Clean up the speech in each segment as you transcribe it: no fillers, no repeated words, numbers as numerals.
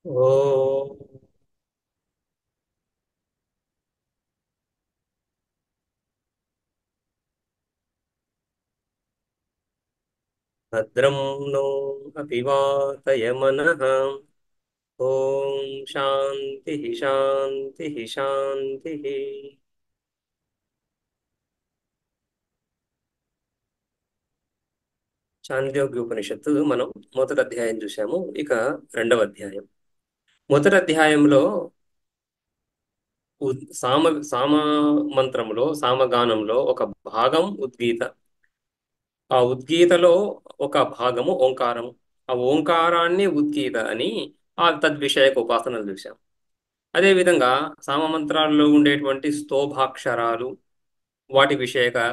ఓం భద్రం नो అపివాతయమనః. ఓం శాంతి శాంతి శాంతి. చాంద్యోగ్య ఉపనిషత్తు మనం మొదటి అధ్యాయం చూసాము. ఇక రెండవ అధ్యాయం. మొదటి అధ్యాయంలో సామ సామ మంత్రములో సామగానంలో ఒక భాగం ఉద్గీత. ఆ ఉద్గీతలో ఒక భాగము ఓంకారము. ఆ ఓంకారాన్ని ఉద్గీత అని ఆ తద్విషయక ఉపాసనలు చూసాం. అదేవిధంగా సామమంత్రాల్లో ఉండేటువంటి స్తోభాక్షరాలు, వాటి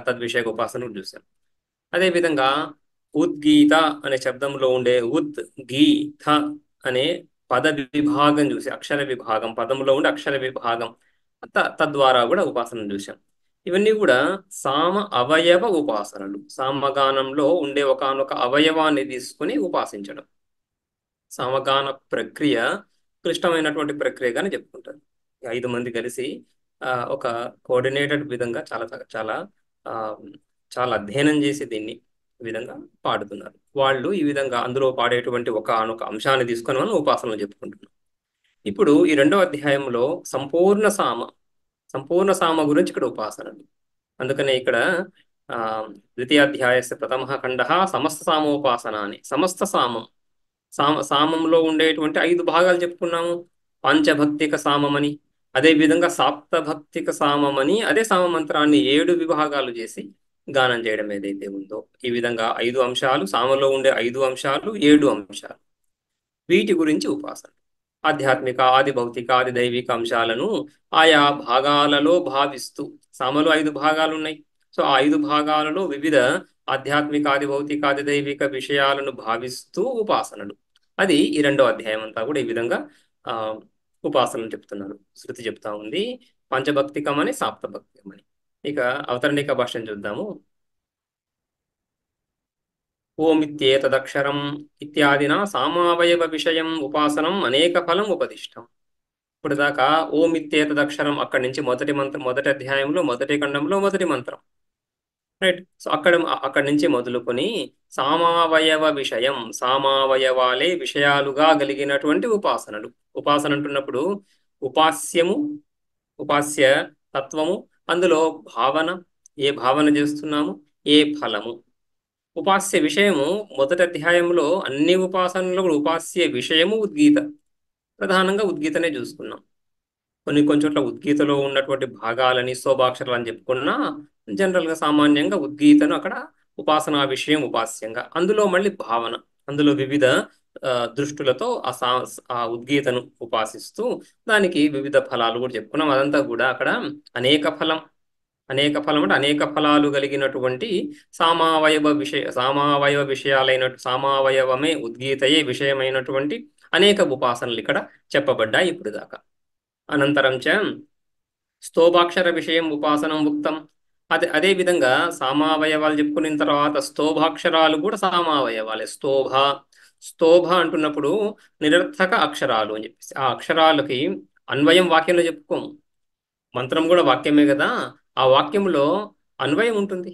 తద్విషయక ఉపాసనలు చూసాం. అదేవిధంగా ఉద్గీత అనే శబ్దంలో ఉండే ఉద్ గీత అనే పద విభాగం చూసి, అక్షర విభాగం, పదంలో ఉండే అక్షర విభాగం తద్వారా కూడా ఉపాసన చూసాం. ఇవన్నీ కూడా సామ అవయవ ఉపాసనలు. సామగానంలో ఉండే ఒకానొక అవయవాన్ని తీసుకుని ఉపాసించడం. సమగాన ప్రక్రియ క్లిష్టమైనటువంటి ప్రక్రియగానే చెప్పుకుంటారు. ఈ 5 మంది కలిసి ఒక కోఆర్డినేటెడ్ విధంగా చాలా చాలా ఆ, చాలా అధ్యయనం చేసి దీన్ని ఈ విధంగా పాడుతున్నారు. వాళ్ళు ఈ విధంగా అందులో పాడేటువంటి ఒక అంశాన్ని తీసుకొని మనం ఉపాసనలు చెప్పుకుంటున్నాం. ఇప్పుడు ఈ రెండవ అధ్యాయంలో సంపూర్ణ సామ గురించి ఇక్కడ ఉపాసనలు. అందుకనే ఇక్కడ ఆ ద్వితీయాధ్యాయస్య ప్రథమ ఖండ సమస్త సామోపాసన అని. సమస్త సామం, సామంలో ఉండేటువంటి 5 భాగాలు చెప్పుకున్నాము. పంచభక్తిక సామమని, అదే విధంగా సాప్తభక్తిక సామమని, అదే సామమంత్రాన్ని 7 విభాగాలు చేసి గానం చేయడం ఏదైతే ఉందో, ఈ విధంగా 5 అంశాలు, సామలో ఉండే 5 అంశాలు, 7 అంశాలు, వీటి గురించి ఉపాసన. ఆధ్యాత్మిక, ఆది భౌతిక, ఆది దైవిక అంశాలను ఆయా భాగాలలో భావిస్తూ, సామలో 5 భాగాలు ఉన్నాయి. సో ఆ 5 భాగాలలో వివిధ ఆధ్యాత్మిక, ఆది భౌతిక, ఆది దైవిక విషయాలను భావిస్తూ ఉపాసనలు. అది ఈ రెండో అధ్యాయం అంతా కూడా ఈ విధంగా ఆ ఉపాసనలు చెప్తున్నారు. శృతి చెప్తా ఉంది పంచభక్తికమని, సాప్తభక్తికమని. ఇక అవతరణిక భాష్యం చూద్దాము. ఓమిత్యేతదక్షరం ఇత్యాదినా సామావయవ విషయం ఉపాసనం అనేక ఫలం ఉపదిష్టం. ఇప్పుడు దాకా ఓమిత్యేతదక్షరం అక్కడి నుంచి మొదటి మంత్రం, మొదటి అధ్యాయంలో మొదటి ఖండంలో మొదటి మంత్రం, రైట్. సో అక్కడి నుంచి మొదలుకొని సామావయవ విషయం, సామావయవాలే విషయాలుగా కలిగినటువంటి ఉపాసనలు. ఉపాసన అంటున్నప్పుడు ఉపాస్యము, ఉపాస్య తత్వము, అందులో భావన, ఏ భావన చేస్తున్నాము, ఏ ఫలము. ఉపాస్య విషయము మొదటి అధ్యాయంలో అన్ని ఉపాసనలో కూడా ఉపాస్య విషయము ఉద్గీత. ప్రధానంగా ఉద్గీతనే చూసుకున్నాం. కొన్ని చోట్ల ఉద్గీతలో ఉన్నటువంటి భాగాలని స్తోభాక్షరాలు అని చెప్పుకున్నా, జనరల్గా సామాన్యంగా ఉద్గీతను అక్కడ ఉపాసనా విషయం ఉపాస్యంగా, అందులో మళ్ళీ భావన, అందులో వివిధ దృష్టులతో ఆ ఉద్గీతను ఉపాసిస్తూ దానికి వివిధ ఫలాలు కూడా చెప్పుకున్నాం. అదంతా కూడా అక్కడ అనేక ఫలం, అనేక ఫలం అంటే అనేక ఫలాలు కలిగినటువంటి సామావయవ సామావయవమే ఉద్గీతయే విషయమైనటువంటి అనేక ఉపాసనలు ఇక్కడ చెప్పబడ్డాయి ఇప్పుడు దాకా. అనంతరం చ స్తోభాక్షర విషయం ఉపాసనం ఉక్తం. అదే విధంగా సామావయవాలు చెప్పుకున్న తర్వాత స్తోభాక్షరాలు కూడా సామావయవాలే. స్తోభ అంటున్నప్పుడు నిరర్థక అక్షరాలు అని చెప్పేసి, ఆ అక్షరాలకి అన్వయం వాక్యంలో చెప్పుకోము. మంత్రం కూడా వాక్యమే కదా, ఆ వాక్యంలో అన్వయం ఉంటుంది.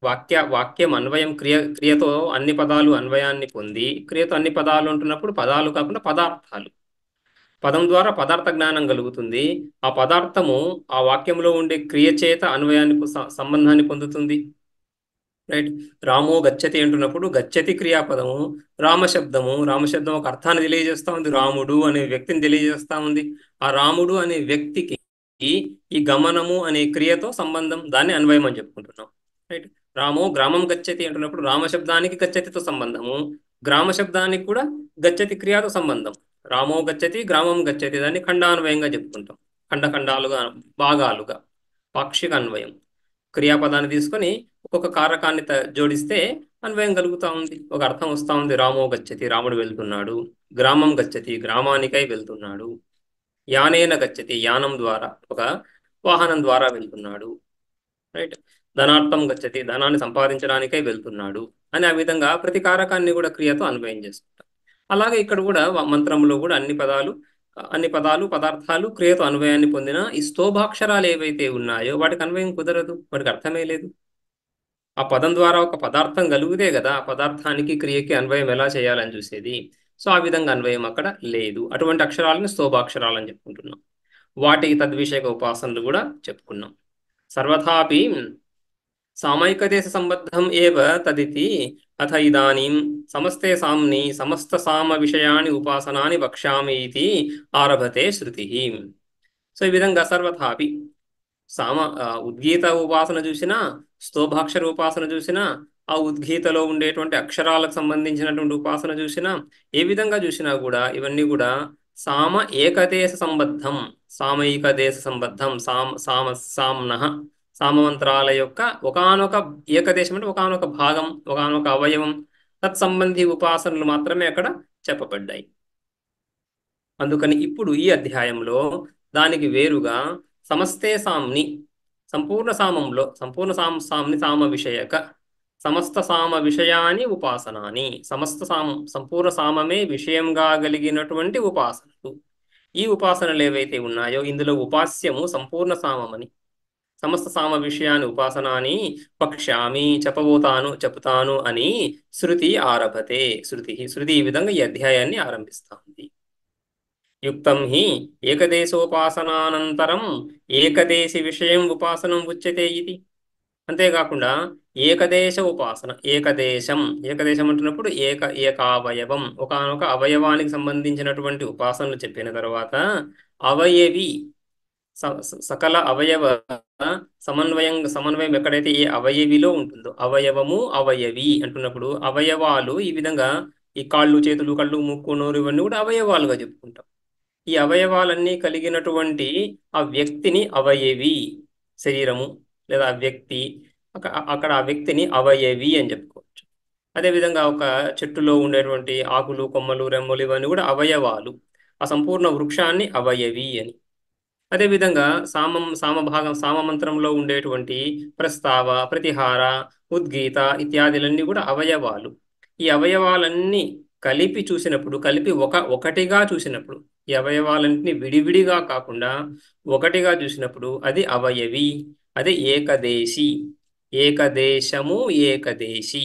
వాక్యం అన్వయం, క్రియతో అన్ని పదాలు అన్వయాన్ని పొంది, క్రియతో అన్ని పదాలు అంటున్నప్పుడు పదాలు కాకుండా పదార్థాలు. పదం ద్వారా పదార్థ జ్ఞానం కలుగుతుంది. ఆ పదార్థము ఆ వాక్యంలో ఉండే క్రియ చేత అన్వయాన్ని సంబంధాన్ని పొందుతుంది, రైట్. రామో గచ్చతి అంటున్నప్పుడు గచ్చతి క్రియాపదము, రామశబ్దం ఒక అర్థాన్ని తెలియజేస్తా ఉంది, రాముడు అనే వ్యక్తిని తెలియజేస్తా ఉంది. ఆ రాముడు అనే వ్యక్తికి ఈ గమనము అనే క్రియతో సంబంధం, దాన్ని అన్వయం అని చెప్పుకుంటున్నాం, రైట్. రామో గ్రామం గచ్చతి అంటున్నప్పుడు రామశబ్దానికి గచ్చతితో సంబంధము, గ్రామ శబ్దానికి కూడా గచ్చతి క్రియతో సంబంధం. రామో గచ్చతి, గ్రామం గచ్చతి, దాన్ని ఖండాన్వయంగా చెప్పుకుంటాం. ఖండాలుగా, భాగాలుగా, పాక్షిక అన్వయం. క్రియాపదాన్ని తీసుకొని ఒక్కొక్క కారకాన్ని జోడిస్తే అన్వయం కలుగుతా ఉంది, ఒక అర్థం వస్తా ఉంది. రామో గచ్చతి, రాముడు వెళ్తున్నాడు. గ్రామం గచ్చతి, గ్రామానికై వెళ్తున్నాడు. యానేన గచ్చతి, యానం ద్వారా, ఒక వాహనం ద్వారా వెళ్తున్నాడు, రైట్. ధనార్థం గచ్చతి, ధనాన్ని సంపాదించడానికై వెళ్తున్నాడు అని. ఆ విధంగా ప్రతి కారకాన్ని కూడా క్రియతో అన్వయం చేసుకుంటాం. అలాగే ఇక్కడ కూడా మంత్రంలో కూడా అన్ని పదాలు పదార్థాలు క్రియతో అన్వయాన్ని పొందిన ఈ స్తోభాక్షరాలు ఏవైతే ఉన్నాయో వాటికి అన్వయం కుదరదు, వాటికి అర్థమే లేదు. ఆ పదం ద్వారా ఒక పదార్థం కలిగితే కదా ఆ పదార్థానికి క్రియకి అన్వయం ఎలా చేయాలని చూసేది. సో ఆ విధంగా అన్వయం అక్కడ లేదు. అటువంటి అక్షరాలను స్తోభాక్షరాలు అని చెప్పుకుంటున్నాం. వాటికి తద్విషయక ఉపాసనలు కూడా చెప్పుకున్నాం. సర్వథాపి సామైకదేశ సంబద్ధం ఏవ తదితి అథ ఇదానీం సమస్తే సామ్ని సమస్త సామ విషయాని ఉపాసనాని వక్ష్యామి ఇది ఆరభతే శృతి. సో ఈ విధంగా సర్వథాపి ఉద్గీత ఉపాసన చూసినా, స్తోభాక్షర ఉపాసన చూసినా, ఆ ఉద్గీతలో ఉండేటువంటి అక్షరాలకు సంబంధించినటువంటి ఉపాసన చూసినా, ఏ విధంగా చూసినా కూడా ఇవన్నీ కూడా సామ ఏకదేశ సంబద్ధం, సామైక దేశ సంబద్ధం, సామ్నః సామమంత్రాల యొక్క ఒకానొక ఏకదేశం అంటే ఒకానొక భాగం, ఒకానొక అవయవం, తత్సంబంధి ఉపాసనలు మాత్రమే అక్కడ చెప్పబడ్డాయి. అందుకని ఇప్పుడు ఈ అధ్యాయంలో దానికి వేరుగా సమస్తే సామ్ని, సంపూర్ణ సామ్ని సామ విషయక, సమస్త సామ విషయాని ఉపాసనాని, సంపూర్ణ సామమే విషయంగా కలిగినటువంటి ఉపాసనలు. ఈ ఉపాసనలు ఏవైతే ఉన్నాయో ఇందులో ఉపాస్యము సంపూర్ణ సామమని, సమస్త సామ విషయాన్ని ఉపాసనాని పక్ష్యామి చెపుతాను అని శృతి ఆరభతే. శృతి ఈ విధంగా ఈ అధ్యాయాన్ని ఆరంభిస్తాంది. యుక్తం హి ఏకదేశోపాసనానంతరం ఏకదేశి విషయం ఉపాసనం ఉచ్యతే ఇది. అంతేకాకుండా ఏకదేశ ఉపాసన, ఏకదేశం అంటున్నప్పుడు ఏకావయవం, ఒకానొక అవయవానికి సంబంధించినటువంటి ఉపాసనలు చెప్పిన తర్వాత అవయవి సకల అవయవ సమన్వయం ఎక్కడైతే ఏ అవయవిలో ఉంటుందో, అవయవము అవయవి అంటున్నప్పుడు అవయవాలు ఈ విధంగా ఈ కాళ్ళు చేతులు కళ్ళు ముక్కు నోరు ఇవన్నీ కూడా అవయవాలుగా చెప్పుకుంటాం. ఈ అవయవాలన్నీ కలిగినటువంటి ఆ వ్యక్తిని అవయవి, శరీరము లేదా వ్యక్తి, అక్కడ ఆ వ్యక్తిని అవయవి అని చెప్పుకోవచ్చు. అదేవిధంగా ఒక చెట్టులో ఉండేటువంటి ఆకులు కొమ్మలు రెమ్మలు ఇవన్నీ కూడా అవయవాలు, ఆ సంపూర్ణ వృక్షాన్ని అవయవి అని. అదేవిధంగా సామమంత్రంలో ఉండేటువంటి ప్రస్తావ, ప్రతిహార, ఉద్గీత ఇత్యాదులన్నీ కూడా అవయవాలు. ఈ అవయవాలన్నీ కలిపి ఒకటిగా చూసినప్పుడు, ఈ అవయవాలన్నింటినీ విడివిడిగా కాకుండా ఒకటిగా చూసినప్పుడు అది అవయవి, అది ఏకదేశి. ఏకదేశము ఏకదేశి.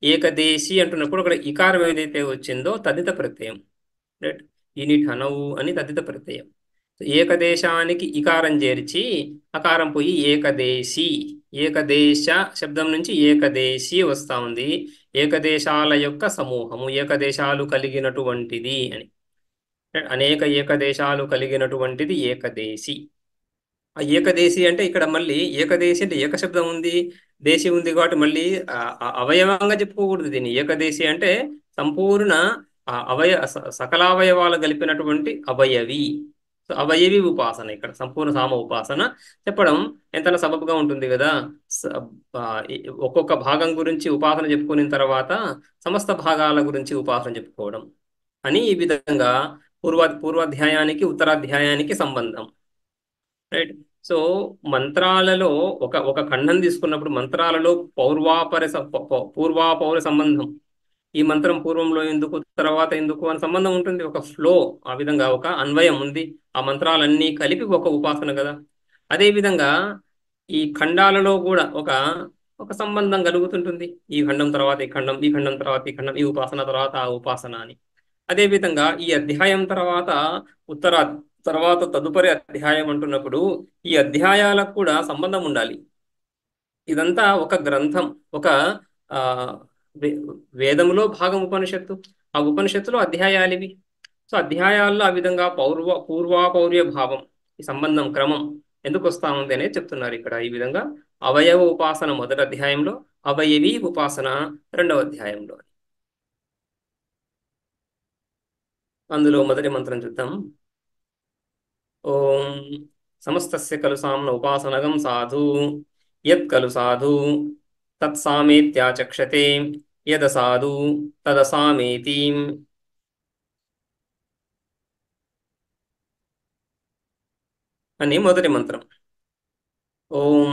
ఏకదేశి అంటున్నప్పుడు అక్కడ ఇకారం ఏదైతే వచ్చిందో తదిత ప్రత్యయం, రైట్, ఇనిట్ అనవు అని తదిత ప్రత్యయం. ఏకదేశానికి ఇకారం చేర్చి అకారం పోయి ఏకదేశి, ఏకదేశ శబ్దం నుంచి ఏకదేశి వస్తా ఉంది. ఏకదేశాల యొక్క సమూహము, ఏకదేశాలు కలిగినటువంటిది అని, అనేక ఏకదేశాలు కలిగినటువంటిది ఏకదేశి. ఆ ఏకదేశి అంటే ఇక్కడ మళ్ళీ ఏకదేశి అంటే ఏకశబ్దం ఉంది, దేశి ఉంది కాబట్టి మళ్ళీ అవయవంగా చెప్పుకోకూడదు దీన్ని. ఏకదేశి అంటే సంపూర్ణ సకలావయవాలు కలిపినటువంటి అవయవి. అవయవి ఉపాసన, ఇక్కడ సంపూర్ణ సామ ఉపాసన చెప్పడం ఎంత సబబుగా ఉంటుంది కదా. ఒక్కొక్క భాగం గురించి ఉపాసన చెప్పుకున్న తర్వాత సమస్త భాగాల గురించి ఉపాసన చెప్పుకోవడం అని, ఈ విధంగా పూర్వాధ్యాయానికి ఉత్తరాధ్యాయానికి సంబంధం, రైట్. సో మంత్రాలలో ఒక ఖండం తీసుకున్నప్పుడు మంత్రాలలో పూర్వాపౌర సంబంధం, ఈ మంత్రం పూర్వంలో ఎందుకు తర్వాత ఎందుకు అని సంబంధం ఉంటుంది. ఒక ఫ్లో, ఆ విధంగా ఒక అన్వయం ఉంది. ఆ మంత్రాలన్నీ కలిపి ఒక ఉపాసన కదా. అదేవిధంగా ఈ ఖండాలలో కూడా ఒక ఒక సంబంధం కలుగుతుంటుంది. ఈ ఖండం తర్వాత ఈ ఖండం, ఈ ఖండం తర్వాత ఈ ఖండం, ఈ ఉపాసన తర్వాత ఆ ఉపాసన అని. అదేవిధంగా ఈ అధ్యాయం తర్వాత తదుపరి అధ్యాయం అంటున్నప్పుడు ఈ అధ్యాయాలకు కూడా సంబంధం ఉండాలి. ఇదంతా ఒక గ్రంథం, ఒక ఆ వేదములో భాగం ఉపనిషత్తు, ఆ ఉపనిషత్తులో అధ్యాయాలు ఇవి. సో అధ్యాయాల్లో ఆ విధంగా పూర్వాపౌర్య భావం, ఈ సంబంధం క్రమం ఎందుకు వస్తా ఉంది అనేది చెప్తున్నారు ఇక్కడ. ఈ విధంగా అవయవ ఉపాసన మొదటి అధ్యాయంలో, అవయవి ఉపాసన రెండవ అధ్యాయంలో. అందులో మొదటి మంత్రం చూద్దాం. ఓం సమస్తస్య ఖలు సామ్న ఉపాసనగం సాధు యత్ ఖలు సాధు తత్సామేత్యాచక్షతే యదసాధు తదసామేతి అని మొదటి మంత్రం. ఓం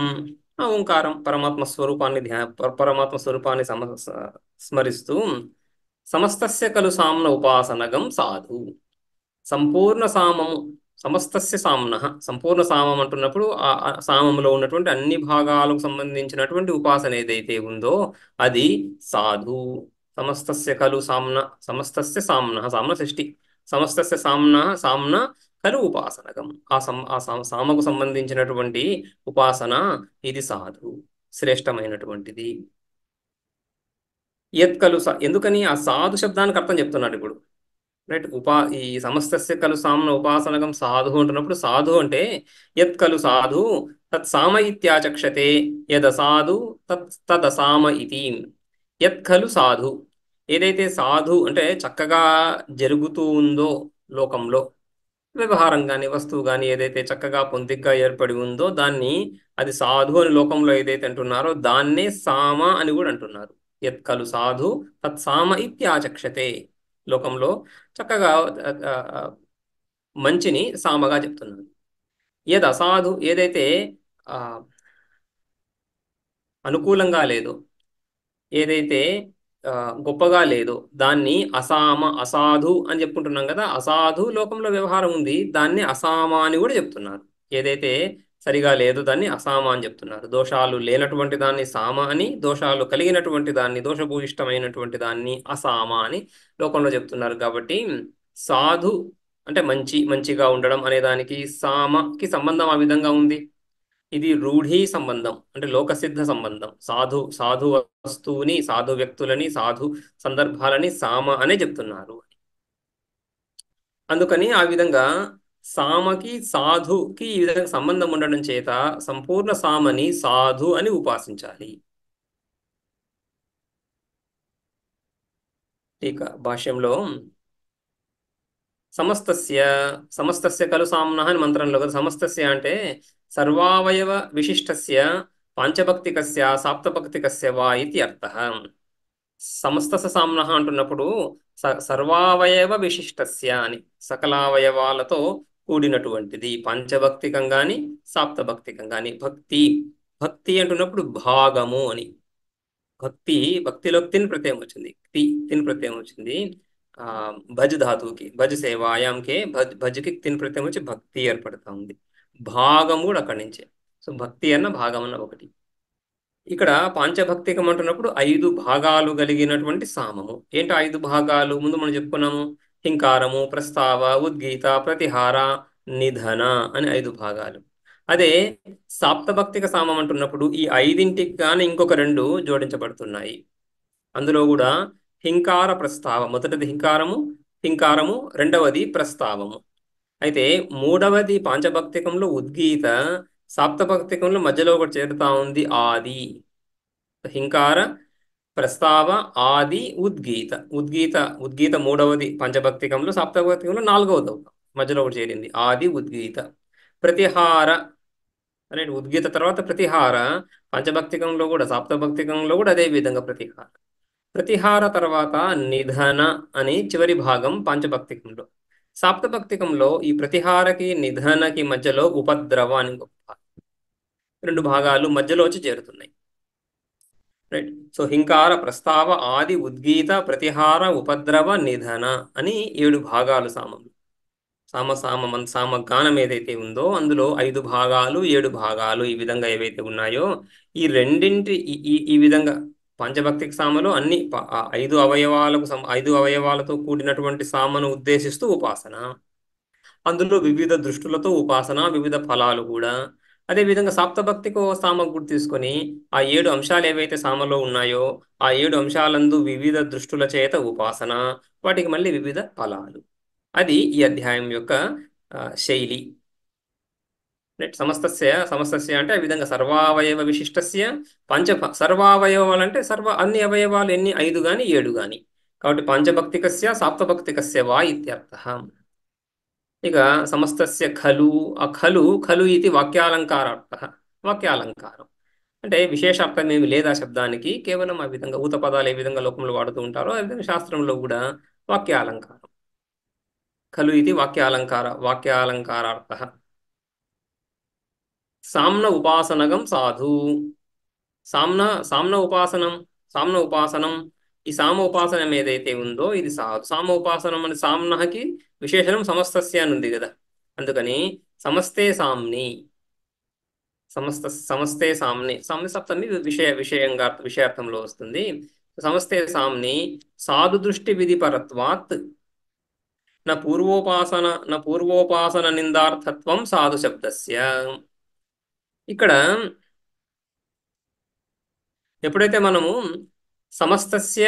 ఓంకారం పరమాత్మ స్వరూపాన్ని స్మరిస్తూ సమస్తస్య ఖలు సామ్న ఉపాసనగం సాధు. సంపూర్ణ సామము, సమస్తస్య సామ్నః, సంపూర్ణ సామం అంటున్నప్పుడు ఆ సామములో ఉన్నటువంటి అన్ని భాగాలకు సంబంధించినటువంటి ఉపాసన ఏదైతే ఉందో అది సాధు. సమస్తస్య ఖలు సామ్న, సమస్తస్య సామ్నః, సామ్న షష్ఠి, సమస్తస్య సామ్న ఖలు ఉపాసనగం. సామకు సంబంధించినటువంటి ఉపాసన ఇది సాధు, శ్రేష్టమైనటువంటిది. ఎందుకని ఆ సాధు శబ్దానికి అర్థం చెప్తున్నాడు ఇప్పుడు. రైట్. ఈ సమస్తస్య ఖలు సామ్న ఉపాసనగం సాధు అంటున్నప్పుడు, సాధు అంటే యత్ ఖలు సాధు తత్ సామ ఇత్యాచక్షతే, యదసాధు తదసామ ఇతి. యత్ ఖలు సాధు, ఏదైతే సాధు అంటే చక్కగా జరుగుతూ ఉందో లోకంలో, వ్యవహారం కానీ వస్తువు కానీ ఏదైతే చక్కగా పొందిగ్గా ఏర్పడి ఉందో దాన్ని, అది సాధు అని లోకంలో ఏదైతే అంటున్నారో దాన్నే సామ అని కూడా అంటున్నారు. యత్ ఖలు సాధు తత్ సామ ఇత్యాచక్షతే, లోకంలో చక్కగా ఆ, ఆ, మంచిని సామగా చెప్తున్నారు. ఏది అసాధు, ఏదైతే ఆ, అనుకూలంగా లేదో, ఏదైతే ఆ, గొప్పగా లేదో దాన్ని అసామ, అసాధు అని చెప్పుకుంటున్నాం కదా. అసాధు లోకంలో వ్యవహారం ఉంది, దాన్ని అసామ అని కూడా చెప్తున్నారు. ఏదైతే సరిగా లేదో దాన్ని అసామ అని చెప్తున్నారు. దోషాలు లేనటువంటి దాన్ని సామ అని, దోషాలు కలిగినటువంటి దాన్ని, దోషభూయిష్టమైనటువంటి దాన్ని అసామ అని లోకంలో చెప్తున్నారు. కాబట్టి సాధు అంటే మంచిగా ఉండడం అనే దానికి సామకి సంబంధం ఆ విధంగా ఉంది. ఇది రూఢీ సంబంధం, అంటే లోకసిద్ధ సంబంధం. సాధు వస్తువుని, సాధు వ్యక్తులని, సాధు సందర్భాలని సామ అనే చెప్తున్నారు. అందుకని ఆ విధంగా సామకి సాధుకి ఈ విధంగా సంబంధం ఉండడం చేత సంపూర్ణ సామని సాధు అని ఉపాసించాలి. ఇక భాష్యంలో సమస్తస్య, సమస్తస్య ఖలు సామ్నః అని మంత్రంలో కదా. సమస్తస్య అంటే సర్వావయవ విశిష్టస్య పాంచభక్తికస్య సాప్తభక్తికస్య వా ఇది అర్థః. సమస్తస్య సామ్నః అంటున్నప్పుడు సర్వావయవ విశిష్టస్య అని, సకలావయవాలతో కూడినటువంటిది, పంచభక్తికం గాని సాప్తభక్తికం గాని. భక్తి అంటున్నప్పుడు భాగము అని. భక్తి, భక్తిలో తిన్ ప్రత్యయం వచ్చింది, తిన్ ప్రత్యయం వచ్చింది. ఆ భజ్ ధాతువుకి, భజ్ సేవాయాంకే భజ్కి తిన్ ప్రత్యయం వచ్చి భక్తి ఏర్పడతా ఉంది. భాగము కూడా అక్కడి నుంచే. సో భక్తి అన్న భాగం అన్న ఒకటి. ఇక్కడ పాంచభక్తికం అంటున్నప్పుడు 5 భాగాలు కలిగినటువంటి సామము. ఏంటో 5 భాగాలు? ముందు మనం చెప్పుకున్నాము, హింకారము, ప్రస్తావ, ఉద్గీత, ప్రతిహార, నిధన అని 5 భాగాలు. అదే సాప్తభక్తిక సామం అంటున్నప్పుడు ఈ 5ంటికి కానీ ఇంకొక 2 జోడించబడుతున్నాయి. అందులో కూడా హింకార ప్రస్తావ, మొదటిది హింకారము, రెండవది ప్రస్తావము. అయితే మూడవది పాంచభక్తికంలో ఉద్గీత, సాప్తభక్తికంలో మధ్యలో ఒకటి చేరుతా ఉంది ఆది. హింకార, ప్రస్తావ, ఆది, ఉద్గీత మూడవది పంచభక్తికంలో, సాప్తభక్తికంలో 4వది మధ్యలో ఒకటి చేరింది ఆది ఉద్గీత. ప్రతిహార అనే ఉద్గీత తర్వాత ప్రతిహార, పంచభక్తికంలో కూడా సాప్తభక్తికంలో కూడా అదే విధంగా ప్రతిహార తర్వాత నిధన అని చివరి భాగం పంచభక్తికంలో. సాప్తభక్తికంలో ఈ ప్రతిహారకి నిధనకి మధ్యలో ఉపద్రవ అని 2 భాగాలు మధ్యలో వచ్చి చేరుతున్నాయి. రైట్. సో హింకార, ప్రస్తావ, ఆది, ఉద్గీత, ప్రతిహార, ఉపద్రవ, నిధన అని 7 భాగాలు సామములు. సామగానం ఏదైతే ఉందో అందులో 5 భాగాలు, 7 భాగాలు ఈ విధంగా ఏవైతే ఉన్నాయో, ఈ రెండింటి ఈ విధంగా పంచభక్తిక సామలో అన్ని 5 అవయవాలతో కూడినటువంటి సామను ఉద్దేశిస్తూ ఉపాసన. అందులో వివిధ దృష్టులతో ఉపాసన, వివిధ ఫలాలు కూడా. అదేవిధంగా సాప్తభక్తికో సామకు కూడా తీసుకొని ఆ 7 అంశాలు ఏవైతే సామలో ఉన్నాయో ఆ 7 అంశాలందు వివిధ దృష్టుల చేత ఉపాసన, వాటికి మళ్ళీ వివిధ ఫలాలు. అది ఈ అధ్యాయం యొక్క శైలి. రైట్. సమస్తస్య అంటే ఆ విధంగా సర్వావయవ విశిష్టస్య సర్వావయవాలు అంటే అన్ని అవయవాలు ఎన్ని, 5 గాని 7 గాని. కాబట్టి పంచభక్తికస్య సాప్తభక్తికస్య వా ఇత్యర్థః. ఇక సమస్తస్య ఖలు, ఆ ఖలు ఇది వాక్యాలంకారార్థః. వాక్యాలంకారం అంటే విశేషార్థం ఏమి లేదా శబ్దానికి, కేవలం ఆ విధంగా ఊత పదాలు ఏ విధంగా లోకంలో వాడుతూ ఉంటారో ఆ విధంగా శాస్త్రంలో కూడా వాక్యాలంకారం. ఖలు ఇది వాక్యాలంకారార్థః. సామ్న ఉపాసనగం సాధు. సామ్న ఉపాసనం ఈ సామ ఉపాసనం ఏదైతే ఉందో ఇది సాధు. సామ ఉపాసనం అని సామ్నహకి విశేషణం సమస్తస్య అని ఉంది కదా. అందుకని సమస్తే సామ్ని, సమస్తే సామ్ని, సామ్ని సప్తమి విషయంగా విషయార్థంలో వస్తుంది. సమస్తే సామ్ని సాధు దృష్టి విధి పరత్వాత్ పూర్వోపాసన నిందార్థత్వం సాధు శబ్దస్య. ఇక్కడ ఎప్పుడైతే మనము సమస్తస్య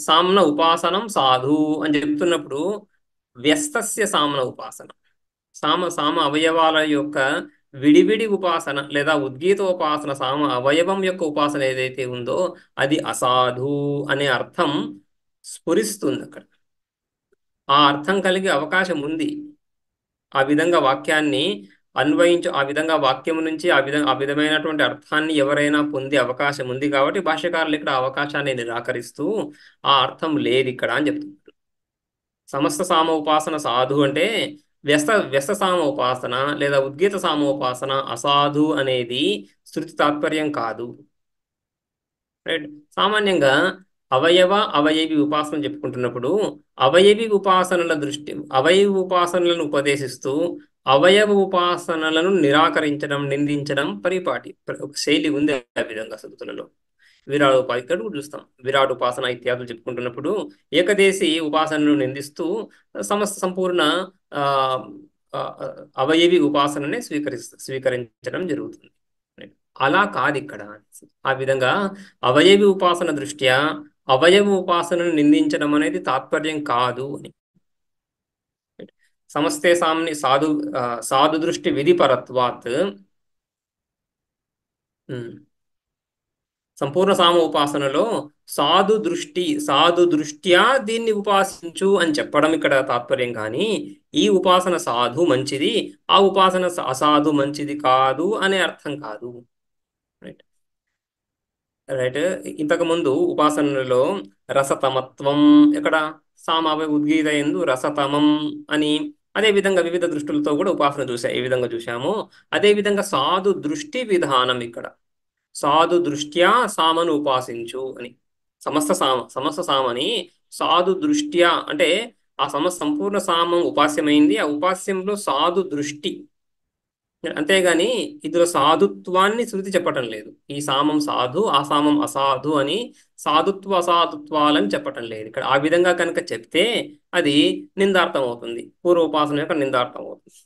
సామ్న ఉపాసనం సాధు అని చెప్తున్నప్పుడు వ్యస్తస్య సామ్న ఉపాసన, సామ సామ అవయవాల యొక్క విడివిడి ఉపాసన లేదా ఉద్గీత ఉపాసన, సామ అవయవం యొక్క ఉపాసన ఏదైతే ఉందో అది అసాధు అనే అర్థం స్ఫురిస్తుంది అక్కడ. ఆ అర్థం కలిగే అవకాశం ఉంది. ఆ విధంగా వాక్యాన్ని ఆ విధంగా వాక్యం నుంచి ఆ విధమైనటువంటి అర్థాన్ని ఎవరైనా పొందే అవకాశం ఉంది. కాబట్టి భాష్యకారులు ఇక్కడ ఆ అవకాశాన్ని నిరాకరిస్తూ ఆ అర్థం లేదు ఇక్కడ అని చెప్తున్నారు. సమస్త సామ ఉపాసన సాధు అంటే వ్యస్త సామ ఉపాసన లేదా ఉద్గీత సామ ఉపాసన అసాధు అనేది శృతి తాత్పర్యం కాదు. రైట్. సామాన్యంగా అవయవి ఉపాసన చెప్పుకుంటున్నప్పుడు అవయవి ఉపాసనలను ఉపదేశిస్తూ అవయవ ఉపాసనలను నిరాకరించడం, నిందించడం పరిపాటి ఒక శైలి ఉంది ఆ విధంగా శృతులలో. ఇక్కడ కూడా చూస్తాం. విరాట్ ఉపాసన ఇత్యాదులు చెప్పుకుంటున్నప్పుడు ఏకదేశి ఉపాసనను నిందిస్తూ సంపూర్ణ ఆ ఆ, అవయవి ఉపాసననే స్వీకరించడం జరుగుతుంది. అలా కాదు ఇక్కడ. ఆ విధంగా అవయవి ఉపాసన దృష్ట్యా అవయవ ఉపాసనను నిందించడం అనేది తాత్పర్యం కాదు అని. సమస్తే సామ్ని సాధు దృష్టి విధి పరత్వాత్ సంపూర్ణ సామ ఉపాసనలో సాధు దృష్ట్యా దీన్ని ఉపాసించు అని చెప్పడం ఇక్కడ తాత్పర్యం. కానీ ఈ ఉపాసన సాధు మంచిది, ఆ ఉపాసన అసాధు మంచిది కాదు అనే అర్థం కాదు. రైట్. రైట్. ఇంతకు ముందు ఉపాసనలో రసతమత్వం ఇక్కడ సామావయ ఉద్గీత ఎందు రసతమం అని, అదే విధంగా వివిధ దృష్టులతో కూడా ఉపాసన ఏ విధంగా చూసామో అదే విధంగా సాధు దృష్టి విధానం ఇక్కడ సాధు దృష్ట్యా సామను ఉపాసించు అని. సమస్త సామని సాధు దృష్ట్యా అంటే ఆ సంపూర్ణ సామం ఉపాస్యమైంది, ఆ ఉపాస్యంలో సాధు దృష్టి. అంతేగాని ఇందులో సాధుత్వాన్ని శృతి చెప్పటం లేదు. ఈ సామం సాధు, ఆ సామం అసాధు అని సాధుత్వ అసాధుత్వాలని చెప్పటం లేదు ఇక్కడ. ఆ విధంగా కనుక చెప్తే అది నిందార్థం అవుతుంది, పూర్వోపాసన యొక్క నిందార్థం అవుతుంది.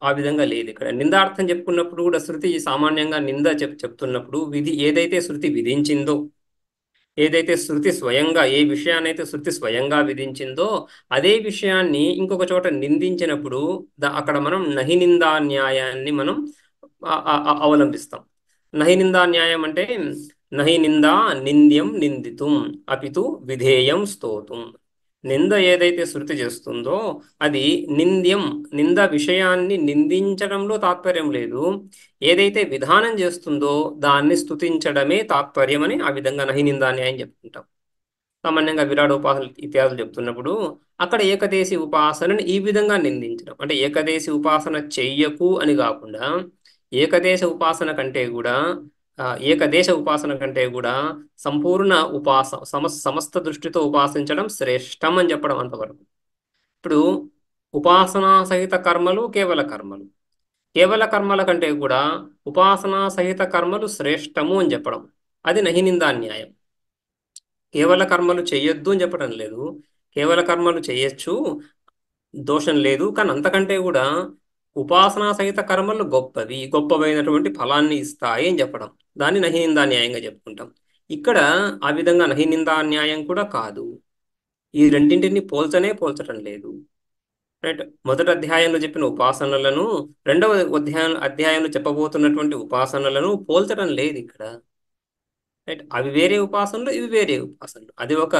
ఆ విధంగా లేదు ఇక్కడ. నిందార్థం చెప్పుకున్నప్పుడు కూడా శృతి సామాన్యంగా నింద చెప్తున్నప్పుడు ఏదైతే శృతి విధించిందో, ఏదైతే శృతి స్వయంగా ఏ విషయాన్నైతే శృతి స్వయంగా విధించిందో అదే విషయాన్ని ఇంకొక చోట నిందించినప్పుడు అక్కడ మనం నహి నిందా న్యాయాన్ని మనం అవలంబిస్తాం. నహి నిందా న్యాయం అంటే నహి నిందా నింద్యం నిందితుం అపితు విధేయం స్తోతుం. నింద ఏదైతే శృతి చేస్తుందో అది నింద విషయాన్ని నిందించడంలో తాత్పర్యం లేదు, ఏదైతే విధానం చేస్తుందో దాన్ని స్తుతించడమే తాత్పర్యం అని ఆ విధంగా నహి నిందాన్యాయం చెప్పుకుంటాం. సామాన్యంగా విరాట్ ఉపాసన ఇత్యాదులు చెప్తున్నప్పుడు అక్కడ ఏకదేశి ఉపాసనని ఈ విధంగా నిందించడం అంటే ఏకదేశి ఉపాసన చెయ్యకు అని కాకుండా ఏకదేశ ఉపాసన కంటే కూడా ఏకదేశ ఉపాసన కంటే కూడా సంపూర్ణ సమస్త దృష్టితో ఉపాసించడం శ్రేష్టం అని చెప్పడం అంతవరకు. ఇప్పుడు ఉపాసనా సహిత కర్మలు కేవల కర్మల కంటే కూడా ఉపాసనా సహిత కర్మలు శ్రేష్టము అని చెప్పడం అది నహి నిందా న్యాయం. కేవల కర్మలు చేయొద్దు అని చెప్పడం లేదు, కేవల కర్మలు చేయొచ్చు, దోషం లేదు. కానీ అంతకంటే కూడా ఉపాసనా సహిత కర్మలు గొప్పవైనటువంటి ఫలాన్ని ఇస్తాయి అని చెప్పడం దాన్ని నహి నిందా న్యాయంగా చెప్పుకుంటాం. ఇక్కడ ఆ విధంగా నహి నిందా న్యాయం కూడా కాదు. ఈ రెండింటిని పోల్చటం లేదు. రైట్. మొదటి అధ్యాయంలో చెప్పిన ఉపాసనలను రెండవ అధ్యాయంలో చెప్పబోతున్నటువంటి ఉపాసనలను పోల్చడం లేదు ఇక్కడ. రైట్. అవి వేరే ఉపాసనలు, ఇవి వేరే ఉపాసనలు. అది ఒక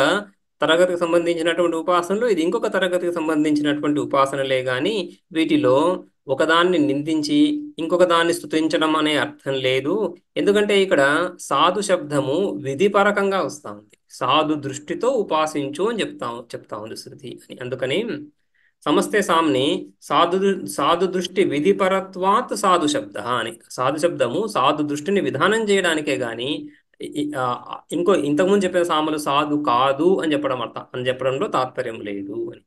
తరగతికి సంబంధించినటువంటి ఉపాసనలు, ఇది ఇంకొక తరగతికి సంబంధించినటువంటి ఉపాసనలే గాని వీటిలో ఒకదాన్ని నిందించి ఇంకొక దాన్ని స్తుతించడం అనే అర్థం లేదు. ఎందుకంటే ఇక్కడ సాధు శబ్దము విధిపరకంగా వస్తా ఉంది. సాధు దృష్టితో ఉపాసించు అని చెప్తా ఉంది శృతి అని. అందుకని సమస్తే సామ్ని సాధు దృష్టి విధిపరత్వాత్ సాధు శబ్ద అని. సాధు శబ్దము సాధు దృష్టిని విధానం చేయడానికే గాని ఇంకో ఇంతకుముందు చెప్పిన సామలు సాధు కాదు అని చెప్పడం అర్థం అని చెప్పడంలో తాత్పర్యం లేదు అని.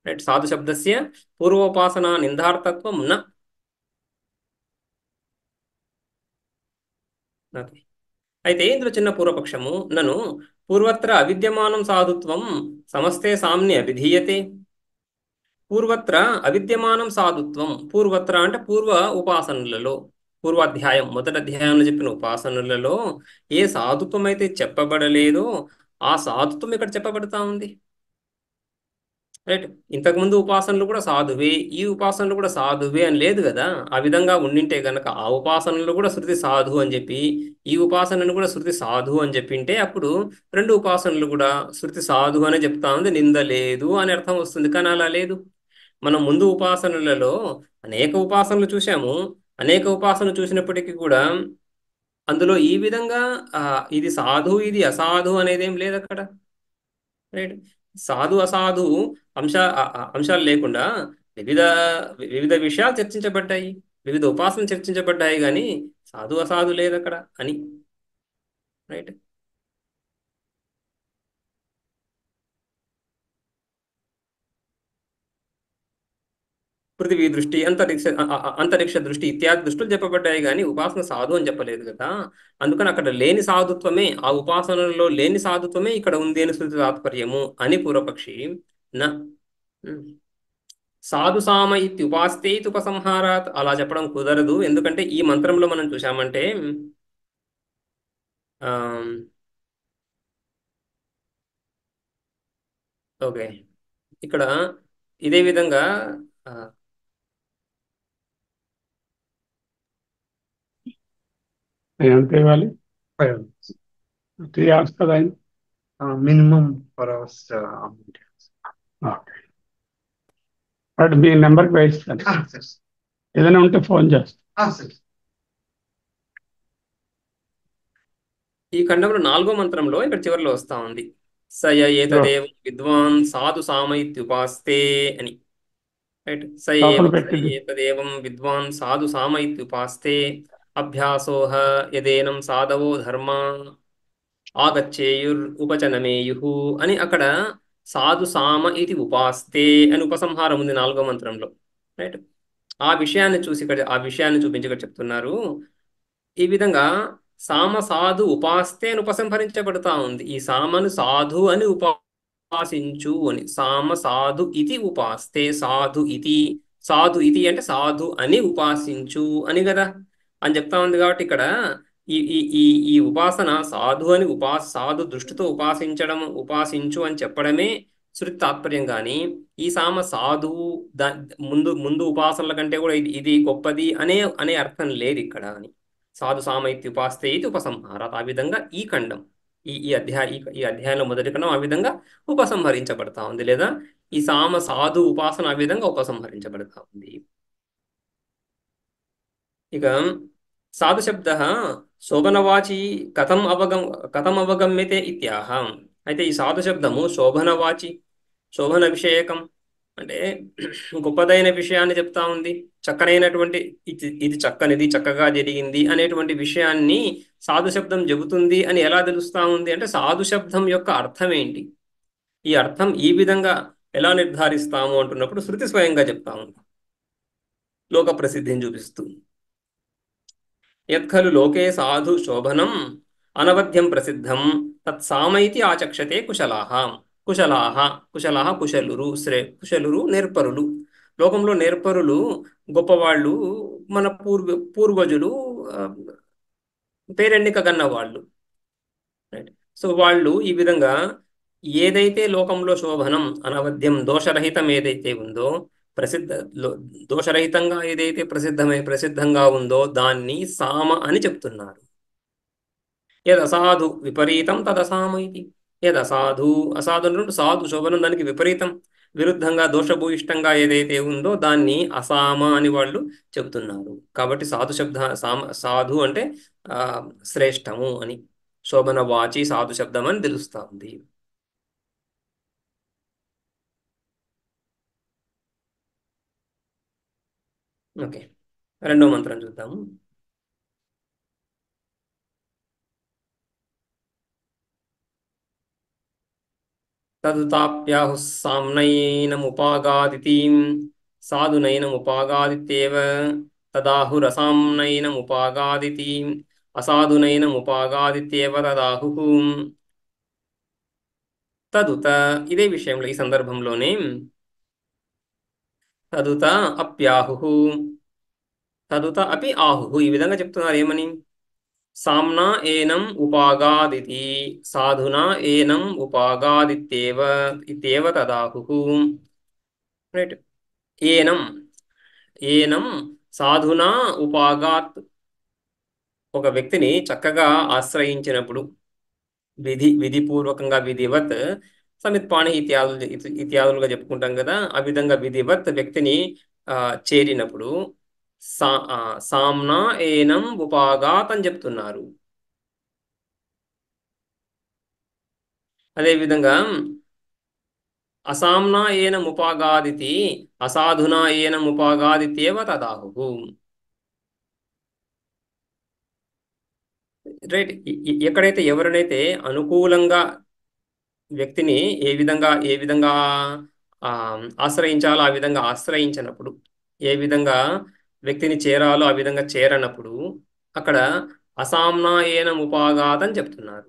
రైట్, సాధు శబ్దస్య పూర్వోపాసన నిందార్థత్వం న. ఓకే. అయితే ఇందులో చిన్న పూర్వపక్షము నను పూర్వత్ర అవిద్యమానం సాధుత్వం సమస్తే సామ్య విధీయతే. పూర్వత్ర అవిద్యమానం సాధుత్వం, పూర్వత్ర అంటే పూర్వ ఉపాసనలలో, పూర్వాధ్యాయం మొదటి అధ్యాయంలో చెప్పిన ఉపాసనలలో ఏ సాధుత్వం అయితే చెప్పబడలేదో ఆ సాధుత్వం ఇక్కడ చెప్పబడతా ఉంది. రైట్, ఇంతకుముందు ఉపాసనలు కూడా సాధువే, ఈ ఉపాసనలు కూడా సాధువే అని లేదు కదా. ఆ విధంగా ఉండింటే గనక ఆ ఉపాసనలు కూడా శృతి సాధు అని చెప్పి, ఈ ఉపాసనను కూడా శృతి సాధు అని చెప్పింటే అప్పుడు రెండు ఉపాసనలు కూడా శృతి సాధు అనే చెప్తా ఉంది, నింద లేదు అని అర్థం వస్తుంది. కానీ అలా లేదు. మనం ముందు ఉపాసనలలో అనేక ఉపాసనలు చూసాము. అనేక ఉపాసనలు చూసినప్పటికీ కూడా అందులో ఈ విధంగా ఇది సాధు ఇది అసాధు అనేది ఏం లేదు అక్కడ. రైట్, సాధు అసాధు అంశాలు లేకుండా వివిధ వివిధ విషయాలు చర్చించబడ్డాయి, వివిధ ఉపాసనలు చర్చించబడ్డాయి, కానీ సాధు అసాధు లేదు అక్కడ అని. రైట్, పృథివీ దృష్టి, అంతరిక్ష దృష్టి ఇత్యాది దృష్టిలు చెప్పబడ్డాయి, కానీ ఉపాసన సాధు అని చెప్పలేదు కదా. అందుకని అక్కడ లేని సాధుత్వమే, ఆ ఉపాసనలో లేని సాధుత్వమే ఇక్కడ ఉంది అని శృతి తాత్పర్యము అని పూర్వపక్షి నా. ఉమ్. సాధు సామ ఇత్యుపాస్తే ఉపసంహారాత్ అలా చెప్పడం కుదరదు. ఎందుకంటే ఈ మంత్రంలో మనం చూసామంటే ఆమ్, ఓకే, ఇక్కడ ఇదే విధంగా ఆ, నేను ఎంత ఇవ్వాలి? 3 hours కదా అయింది. minimum per hours amount. Okay, but మీ నెంబర్కి వేయిస్తాను. Sir. ఏదైనా ఉంటే ఫోన్ చేస్తాను. Sir. ఈ ఖండంలో 4వ మంత్రంలో ఇక్కడ చివరిలో వస్తా ఉంది, సయ ఏతదేవ విద్వాన్ సాధు సామైత్యుపాస్తే అని. రైట్, లోపల పెట్టింది. ఏతదేవం విద్వాన్ సాధు సామైత్యుపాస్తే అభ్యాసోహ యదేనం సాధవో ధర్మ ఆగచ్చేయుర్ ఉపచనమేయు అని అక్కడ సాధు సామ ఇది ఉపాస్తే అని ఉపసంహారం ఉంది 4వ మంత్రంలో. రైట్, ఆ విషయాన్ని చూసి ఇక్కడ ఆ విషయాన్ని చూపించి ఇక్కడ చెప్తున్నారు. ఈ విధంగా సామ సాధు ఉపాస్తే అని ఉపసంహరించబడతా ఉంది. ఈ సామను సాధు అని ఉపాసించు అని, సామ సాధు ఇది ఉపాస్తే, సాధు ఇది, సాధు ఇది అంటే సాధు అని ఉపాసించు అని కదా అని చెప్తా ఉంది. కాబట్టి ఇక్కడ ఈ ఈ ఈ ఈ ఉపాసన సాధు అని సాధు దృష్టితో ఉపాసించడం, ఉపాసించు అని చెప్పడమే శృతి తాత్పర్యం. కానీ ఈ సామ సాధువు దా ముందు ముందు ఉపాసనల కంటే కూడా ఇది గొప్పది అనే అనే అర్థం లేదు ఇక్కడ అని. సాధు సామైత్యుపాస్తే ఇది ఉపసంహారాత్. ఆ విధంగా ఈ ఖండం ఈ అధ్యాయంలో మొదటి ఖండం ఆ విధంగా ఉపసంహరించబడతా ఉంది, లేదా ఈ సామ సాధు ఉపాసన ఆ విధంగా ఉపసంహరించబడతా ఉంది. ఇక సాధు శబ్ద శోభనవాచి కథం అవగమ్యతే ఇత్యాహ. అయితే ఈ సాధు శబ్దము శోభనవాచి, శోభన విషయకం అంటే గొప్పదైన విషయాన్ని చెప్తా ఉంది. చక్కనైనటువంటి ఇది చక్కనిది, చక్కగా జరిగింది అనేటువంటి విషయాన్ని సాధు శబ్దం చెబుతుంది అని ఎలా తెలుస్తా ఉంది అంటే సాధు శబ్దం యొక్క అర్థం ఏంటి, ఈ అర్థం ఈ విధంగా ఎలా నిర్ధారిస్తాము అంటున్నప్పుడు శృతి స్వయంగా చెప్తా ఉంది, లోక ప్రసిద్ధిని చూపిస్తూ. యత్ఖలు లోకే సాధు శోభనం అనవధ్యం ప్రసిద్ధం తత్సామైతి ఆచక్షతే కుశలాహ. కుశలాహ, కుశలాహ కుశలురు, కుశలురు నేర్పరులు. లోకంలో నేర్పరులు గొప్పవాళ్ళు, మన పూర్వజులు, పేరెన్నిక కన్న వాళ్ళు. రైట్, సో వాళ్ళు ఈ విధంగా ఏదైతే లోకంలో శోభనం అనవధ్యం దోషరహితం ఏదైతే ఉందో, ప్రసిద్ధ దోషరహితంగా ఏదైతే ప్రసిద్ధంగా ఉందో దాన్ని సామ అని చెప్తున్నారు. యదసాధు విపరీతం తదసామ ఇది. యదసాధు, అసాధు అంటే సాధు శోభనం దానికి విపరీతం, విరుద్ధంగా దోషభూయిష్టంగా ఏదైతే ఉందో దాన్ని అసామ అని వాళ్ళు చెబుతున్నారు. కాబట్టి సాధు సాధు అంటే శ్రేష్టము అని, శోభన వాచి సాధు శబ్దం అని తెలుస్తా ఉంది. ఓకే, రెండో మంత్రం చూద్దాము. తదుతాప్యాహుः సామ్నయనముపాగాదితిం సాధునైనముపాగాదిత్యేవ తదాహురసామ్నయనముపాగాదితి అసాధునైనముపాగాదిత్యేవ తదాహుః తదుత ఇదే విషయంలో ఈ సందర్భంలోనే తదుత అప్యాహుః తదుత అపి ఆహుః ఈ విధంగా చెప్తున్నారు ఏమని సామ్నా ఏనం ఉపాగాదితి సాధునా ఏనం ఉపాగాదిత్యేవ ఇత్యేవ తదాహుః రైట్ ఏనం ఏనం సాధునా ఉపాగాత్ ఒక వ్యక్తిని చక్కగా ఆశ్రయించినప్పుడు విధిపూర్వకంగా విధివత్ సమిత్పాణి ఇత్యాదులుగా చెప్పుకుంటాం కదా ఆ విధంగా విధివత్ వ్యక్తిని చేరినప్పుడు సామ్నా ఏనం ఉపాగాత్ అని చెప్తున్నారు. అదేవిధంగా అసామ్నా ఏనం ఉపాగాదితి అసాధునా ఏనం ఉపాగాదిత్యేవ తదాహుః రైట్. ఎక్కడైతే ఎవరినైతే అనుకూలంగా వ్యక్తిని ఏ విధంగా ఆశ్రయించాలో ఆ విధంగా ఆశ్రయించినప్పుడు ఏ విధంగా వ్యక్తిని చేరాలో ఆ విధంగా చేరనప్పుడు అక్కడ అసామ్నాయేన ఉపాగాత్ అని చెప్తున్నారు.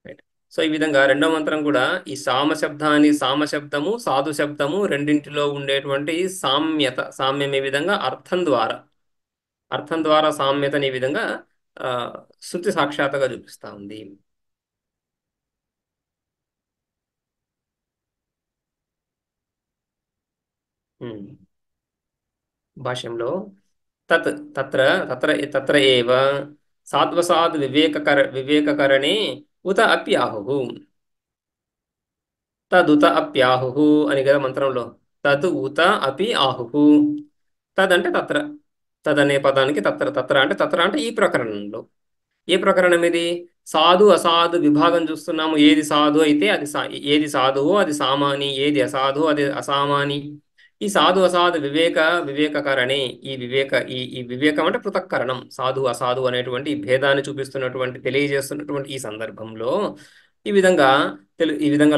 రైట్. సో ఈ విధంగా రెండో మంత్రం కూడా ఈ సామశబ్దము సాధు శబ్దము రెండింటిలో ఉండేటువంటి సామ్యం ఈ విధంగా అర్థం ద్వారా సామ్యతని ఈ విధంగా శృతి సాక్షాత్తుగా చూపిస్తా ఉంది. భాష్యంలో తత్ర ఏవ సాత్వసాద్ వివేకకరణే ఉత అప్యాహుః తదుత అప్యాహుః అని కదా మంత్రంలో తద్ ఉత అపి ఆహుః తద్ అంటే తత్ర తదనే పదానికి తత్ర అంటే ఈ ప్రకరణంలో ఏ ప్రకరణం ఇది సాధు అసాధు విభాగం చూస్తున్నాము. ఏది సాధు అయితే ఏది సాధువో అది సామాని ఏది అసాధు అది అసామాని. ఈ సాధు అసాధు వివేకకరణే ఈ వివేకం అంటే పృథక్కరణం సాధు అసాధు అనేటువంటి ఈ భేదాన్ని చూపిస్తున్నటువంటి తెలియజేస్తున్నటువంటి ఈ సందర్భంలో ఈ విధంగా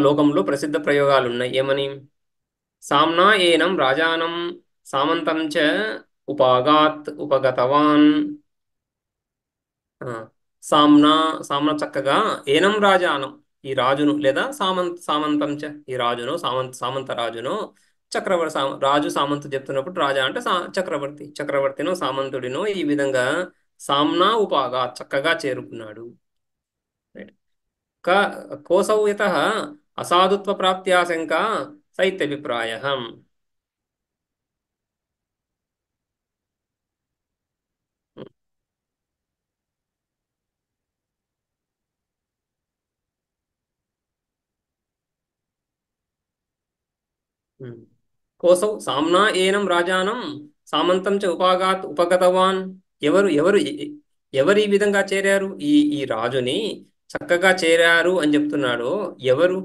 లోకంలో ప్రసిద్ధ ప్రయోగాలు ఉన్నాయి. ఏమని సామ్నా ఏనం రాజానం సామంతం చ ఉపగతవాన్ సామ్నా చక్కగా ఏనం రాజానం ఈ రాజును లేదా సామంతం చ ఈ రాజును సామంత రాజును చక్రవర్తి రాజు సామంతు చెప్తున్నప్పుడు రాజా అంటే చక్రవర్తిను సామంతుడిను ఈ విధంగా సామ్నా ఉపాగా చక్కగా చేరుకున్నాడు. కోసౌ యతః అసాధుత్వ ప్రాప్త్యాశంక సైత్యభిప్రాయ కోసౌ సామ్నా ఏనం రాజానం సామంతం చ ఉపగతవాన్ ఎవరు ఈ విధంగా చేరారు ఈ రాజుని చక్కగా చేరారు అని చెప్తున్నాడు. ఎవరు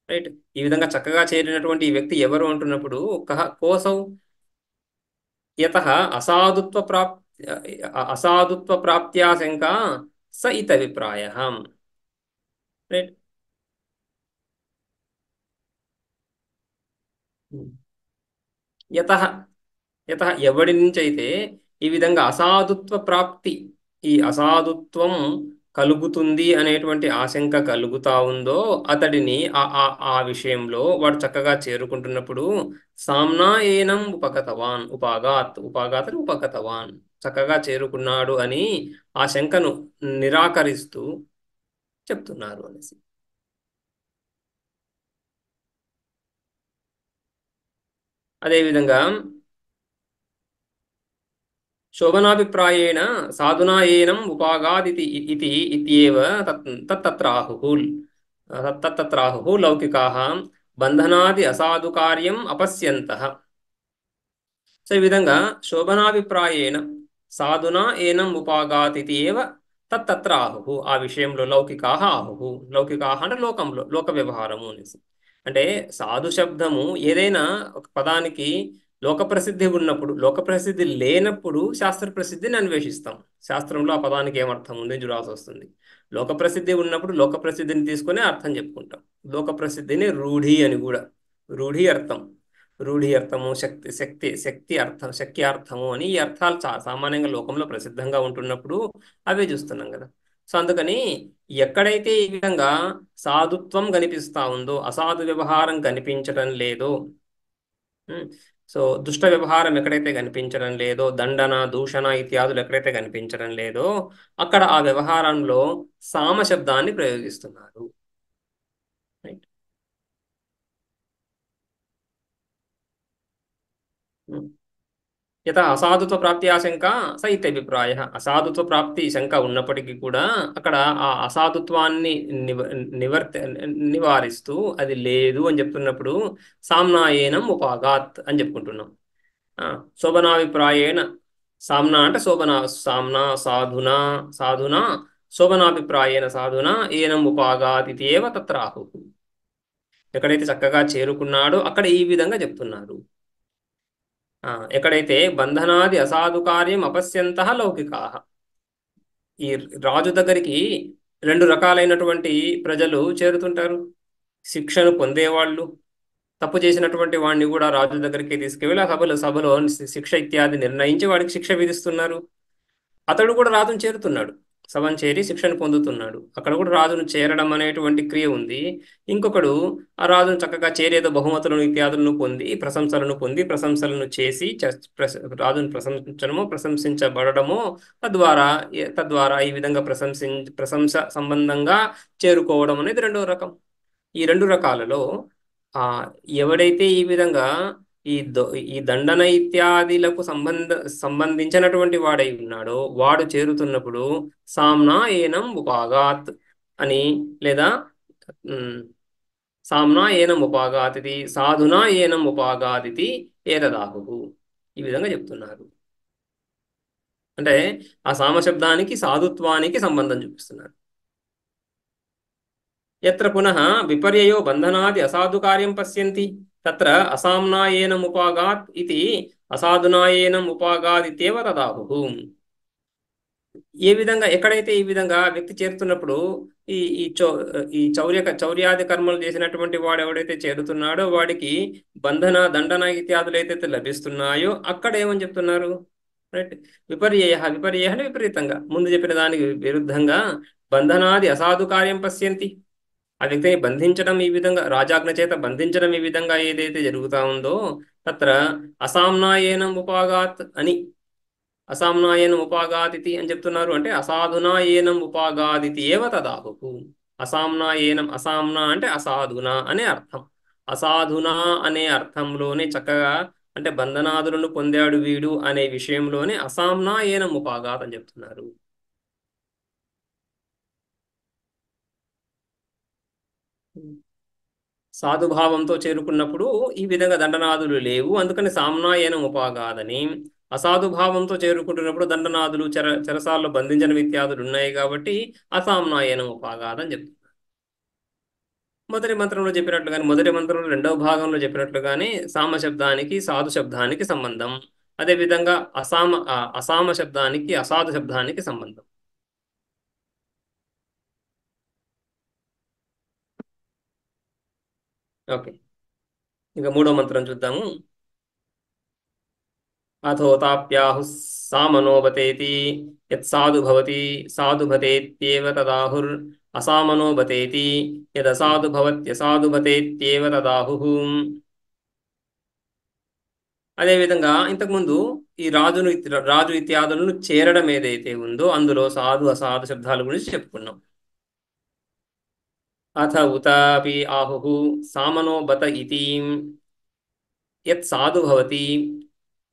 రైట్ ఈ విధంగా చక్కగా చేరినటువంటి ఈ వ్యక్తి ఎవరు అంటున్నప్పుడు కోసౌ యతః అసాధుత్వ ప్రాప్త్యాశంక స ఇత అభిప్రాయ రైట్. యతః ఎవడి నుంచి అయితే ఈ విధంగా అసాధుత్వ ప్రాప్తి ఈ అసాధుత్వం కలుగుతుంది అనేటువంటి ఆశంక కలుగుతా ఉందో అతడిని ఆ విషయంలో వాడు చక్కగా చేరుకుంటున్నప్పుడు సామ్నా ఏనం ఉపగతవాన్ చక్కగా చేరుకున్నాడు అని ఆ శంకను నిరాకరిస్తూ చెప్తున్నారు అనేసి. అదేవిధంగా శోభనాభిప్రాయేణ సాధునా ఏనం ఉపాగాదితి ఇత్యేవ తత్రాహుః లౌకికాః బంధనాది అసాధు కార్యం అపశ్యంతః. సో ఈ విధంగా శోభనాభిప్రాయేణ సాధునా ఏనం ఉపాగాతితి ఏవ తత్రాహుః ఆ విషయంలో లౌకికాః అంటే లోక వ్యవహారము అనేసి. అంటే సాధు శబ్దము ఏదైనా ఒక పదానికి లోక ప్రసిద్ధి ఉన్నప్పుడు, లోక ప్రసిద్ధి లేనప్పుడు శాస్త్ర ప్రసిద్ధిని అన్వేషిస్తాం. శాస్త్రంలో ఆ పదానికి ఏమర్థం ఉంది చూడాల్సి వస్తుంది. లోక ప్రసిద్ధి ఉన్నప్పుడు లోక ప్రసిద్ధిని తీసుకొని అర్థం చెప్పుకుంటాం. లోక ప్రసిద్ధిని రూఢి అని కూడా, రూఢి అర్థం, రూఢి అర్థము, శక్తి శక్తి శక్తి అర్థం, శక్తి అర్థము అని ఈ అర్థాలు సామాన్యంగా లోకంలో ప్రసిద్ధంగా ఉంటున్నప్పుడు అవే చూస్తున్నాం కదా. సో అందుకని ఎక్కడైతే ఈ విధంగా సాధుత్వం కనిపిస్తా ఉందో, అసాధు వ్యవహారం కనిపించడం లేదో, ఉమ్, సో దుష్ట వ్యవహారం ఎక్కడైతే కనిపించడం లేదో, దండన దూషణ ఇత్యాదులు ఎక్కడైతే కనిపించడం లేదో, అక్కడ ఆ వ్యవహారంలో సామ శబ్దాన్ని ప్రయోగిస్తున్నారు. రైట్. యత అసాధుత్వ ప్రాప్తి ఆశంక స ఇత్యభిప్రాయ. అసాధుత్వ ప్రాప్తి శంక ఉన్నప్పటికీ కూడా అక్కడ ఆ అసాధుత్వాన్ని నివారిస్తూ అది లేదు అని చెప్తున్నప్పుడు సామ్నాయేనం ఉపాగాత్ అని చెప్పుకుంటున్నాం. శోభనాభిప్రాయేణ, సామ్నా అంటే శోభనా, సామ్నా సాధునా, సాధునా శోభనాభిప్రాయేణ సాధునా ఏనం ఉపాగాత్ ఇది ఏవ తత్రాహు. ఎక్కడైతే చక్కగా చేరుకున్నాడో అక్కడ ఈ విధంగా చెప్తున్నారు. ఎక్కడైతే బంధనాది అసాధు కార్యం అపశ్యంత లౌకికా, ఈ రాజు దగ్గరికి రెండు రకాలైనటువంటి ప్రజలు చేరుతుంటారు. శిక్షను పొందేవాళ్ళు, తప్పు చేసినటువంటి వాడిని కూడా రాజు దగ్గరికి తీసుకువెళ్ళి ఆ సభలో శిక్ష ఇత్యాది నిర్ణయించి వాడికి శిక్ష విధిస్తున్నారు. అతడు కూడా రాజును చేరుతున్నాడు, సభను చేరి శిక్షను పొందుతున్నాడు. అక్కడ కూడా రాజును చేరడం అనేటువంటి క్రియ ఉంది. ఇంకొకడు ఆ రాజును చక్కగా చేరేదో బహుమతులను ఇత్యాదులను పొంది ప్రశంసలను చేసి రాజును ప్రశంసించబడము, తద్వారా ఈ విధంగా ప్రశంస సంబంధంగా చేరుకోవడం అనేది రెండో రకం. ఈ రెండు రకాలలో ఆ ఎవడైతే ఈ విధంగా ఈ దండన ఇత్యాదిలకు సంబంధించినటువంటి వాడై ఉన్నాడో వాడు చేరుతున్నప్పుడు సామ్నా ఏనం ఉపాగాత్ అని, లేదా సామ్నా ఏనం ఉపాగాత్ ఇది, సాధునా ఏనం ఉపాగాత్ ఇది ఏతదాహు, ఈ విధంగా చెప్తున్నారు. అంటే ఆ సామశబ్దానికి సాధుత్వానికి సంబంధం చూపిస్తున్నారు. యత్ర పునః విపర్యయో బంధనాది అసాధు కార్యం పశ్యంతి తత్ర అసామ్నాయేనం ఉపాగాత్ ఇది అసాధునాయేనం ఉపాగాత్ ఇత్యేవ తదాహు. ఏ విధంగా, ఎక్కడైతే ఈ విధంగా వ్యక్తి చేరుతున్నప్పుడు ఈ ఈ చౌ ఈ చౌర్యాది కర్మలు చేసినటువంటి వాడు ఎవడైతే చేరుతున్నాడో వాడికి బంధన దండన ఇత్యాదులు ఏదైతే లభిస్తున్నాయో అక్కడ ఏమని చెప్తున్నారు. రైట్. విపర్యయ అంటే విపరీతంగా, ముందు చెప్పిన దానికి విరుద్ధంగా బంధనాది అసాధు కార్యం పశ్యంతి, ఆ వ్యక్తిని బంధించడం, ఈ విధంగా రాజాజ్ఞ చేత బంధించడం ఈ విధంగా ఏదైతే జరుగుతా ఉందో తత్ర అసామ్నాయేనం ఉపాగాత్ అని, అసామ్నాయేనం ఉపాగాదితి అని చెప్తున్నారు. అంటే అసాధునాయేనం ఉపాగాదితి ఏవ తదాహు. అసామ్నాయేనం, అసామ్నా అంటే అసాధునా అనే అర్థం. అసాధునా అనే అర్థంలోనే చక్కగా, అంటే బంధనాదులను పొందాడు వీడు అనే విషయంలోనే అసామ్నాయేనం ఉపాగాత్ అని చెప్తున్నారు. సాధుభావంతో చేరుకున్నప్పుడు ఈ విధంగా దండనాదులు లేవు, అందుకని సామ్నాయేనం ఉపాగాదని. అసాధుభావంతో చేరుకుంటున్నప్పుడు దండనాదులు చెరసాల్లో బంధించిన ఇత్యాదులు ఉన్నాయి కాబట్టి అసామ్నాయేనం ఉపాగాదని చెప్తున్నారు. మొదటి మంత్రంలో చెప్పినట్లుగానే, మొదటి మంత్రంలో రెండవ భాగంలో చెప్పినట్లుగానే సామ శబ్దానికి సాధు శబ్దానికి సంబంధం, అదేవిధంగా అసామ శబ్దానికి అసాధు శబ్దానికి సంబంధం. ఓకే, ఇక మూడో మంత్రం చూద్దాము. అథోతాప్యాహు సామనోబతేతి యత్ సాధు భవతి సాధు భతేత్యేవ తదాహుర్ అసామనోబతేతి యదసాధు భవత్యసాధు భతేత్యేవ తదాహు. అదేవిధంగా ఇంతకుముందు ఈ రాజు ఇత్యాదులను చేరడం ఏదైతే ఉందో అందులో సాధు అసాధు శబ్దాల గురించి చెప్పుకున్నాం. అథ ఉతాపి ఆహు సామనోబత ఇతి యత్ సాధు భవతి,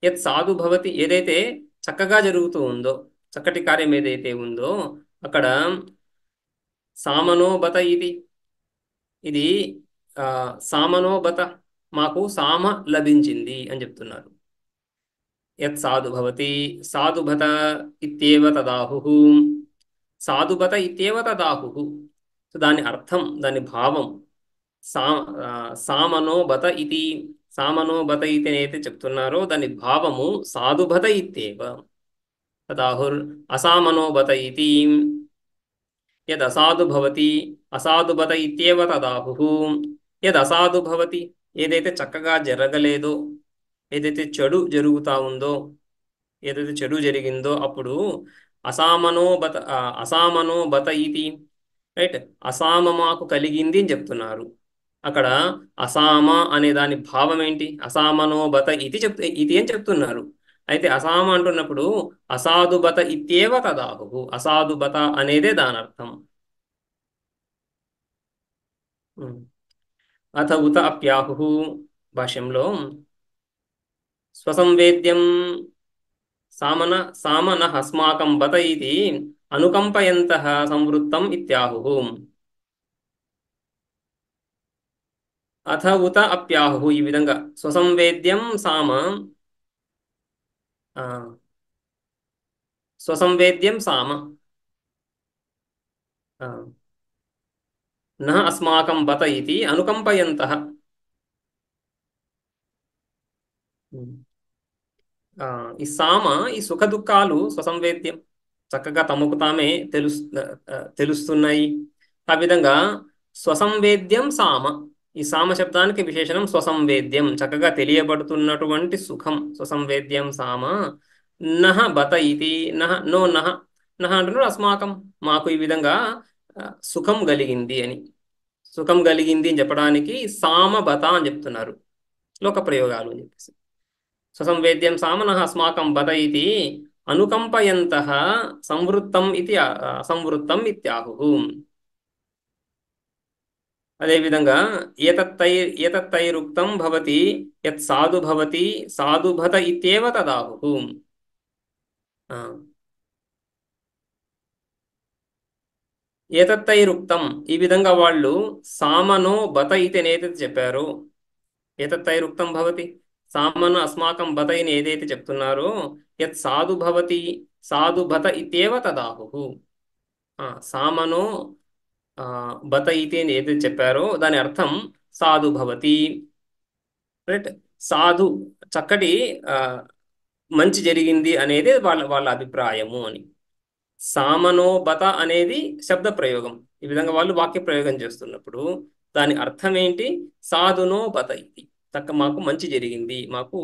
యత్ సాధు భవతి ఏదైతే చక్కగా జరుగుతూ ఉందో, చక్కటి కార్యం ఏదైతే ఉందో అక్కడ సామనోబత ఇది సామనోబత, మాకు సామ లభించింది అని చెప్తున్నారు. యత్ సాధు భవతి సాధుభత ఇత్యేవ తదాహు, సాధుభత ఇత్యేవ తదాహు. సో దాని అర్థం, దాని భావం సామనోబత ఇది సామనోబత ఇతి అయితే చెప్తున్నారో దాని భావము సాధుబత ఇత్యేవ తదాహుర్ అసామనోబత ఇతి యద్ అసాధు భవతి అసాధుబత ఇత్యేవ తదాహుః యద్ అసాధు భవతి ఏదైతే చక్కగా జరగలేదో ఏదైతే చెడు జరుగుతా ఉందో ఏదైతే చెడు జరిగిందో అప్పుడు అసామనోబత ఇది రైట్ అసామ మాకు కలిగింది అని చెప్తున్నారు. అక్కడ అసామ అనే దాని భావం ఏంటి? అసామనోబత ఇది అని చెప్తున్నారు. అయితే అసామ అంటున్నప్పుడు అసాధుబత ఇత్యేవ తదాహు అసాధుబత అనేదే దాని అర్థం. అథ ఉత అప్యాహు భాష్యంలో స్వసంవేద్యం సామనః అస్మాకం బత ఇది అనుకంపయంతః సంవృత్తం ఇత్యాహుః. అథ ఉత అప్యాహుః ఈ విధంగా స్వసంవేద్యం ఆ, స్వసంవేద్యం ఆ, నః అస్మాకం బత ఇది అనుకంపయంతః. ఆ, ఈ సుఖ దుఃఖాలు స్వసంవేద్యం చక్కగా తమకు తామే తెలుస్తున్నాయి. ఆ విధంగా స్వసంవేద్యం ఈ సామ శబ్దానికి విశేషణం స్వసంవేద్యం చక్కగా తెలియబడుతున్నటువంటి సుఖం స్వసంవేద్యం నహ బత ఇది నహ అంటున్నాడు అస్మాకం మాకు ఈ విధంగా సుఖం కలిగింది అని. సుఖం కలిగింది అని చెప్పడానికి బత అని చెప్తున్నారు లోక ప్రయోగాలు అని చెప్పేసి. స్వసంవేద్యం సామనః అస్మాకం బత ఇది అనుకంపయంతః సంవృత్తం ఇత్యాహుః. అదేవిధంగా ఏతత్తైరుక్తం భవతి యత్ సాధు భవతి సాధుభత ఇత్యేవ తదాహుః. ఏతత్తైరుక్తం ఈ విధంగా వాళ్ళు సామనో బత ఇది ఏదైతే చెప్పారో ఏతత్తైరుక్తం భవతి సామన అస్మాకం బత అని ఏదైతే చెప్తున్నారో యత్ సాధు భవతి సాధుభత ఇత్యేవ తదాహుః. సామనో బత ఇది అని ఏదైతే చెప్పారో దాని అర్థం సాధు భవతి రైట్. సాధు చక్కటి మంచి జరిగింది అనేది వాళ్ళ అభిప్రాయము అని. సామనోబత అనేది శబ్ద ప్రయోగం. ఈ విధంగా వాళ్ళు వాక్య ప్రయోగం చేస్తున్నప్పుడు దాని అర్థం ఏంటి? సాధునో బత ఇది మాకు మంచి జరిగింది మాకు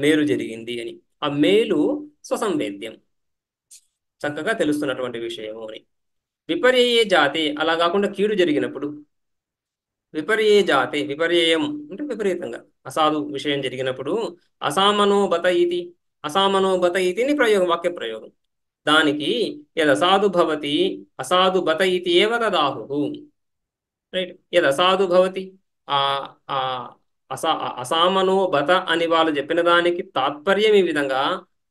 మేలు జరిగింది అని. ఆ మేలు స్వసంవేద్యం చక్కగా తెలుస్తున్నటువంటి విషయము అని. విపర్యయే జాతే అలా కాకుండా కీడు జరిగినప్పుడు విపర్యే జాతే విపర్యయం అంటే విపరీతంగా అసాధు విషయం జరిగినప్పుడు అసామనోబత ఇతిని ప్రయోగం వాక్య ప్రయోగం. దానికి యదసాధు భవతి అసాధు బత ఇది ఏవ తదాహుః రైట్. యదసాధు భవతి అసామనో బత అని వాళ్ళు చెప్పిన దానికి తాత్పర్యం ఈ విధంగా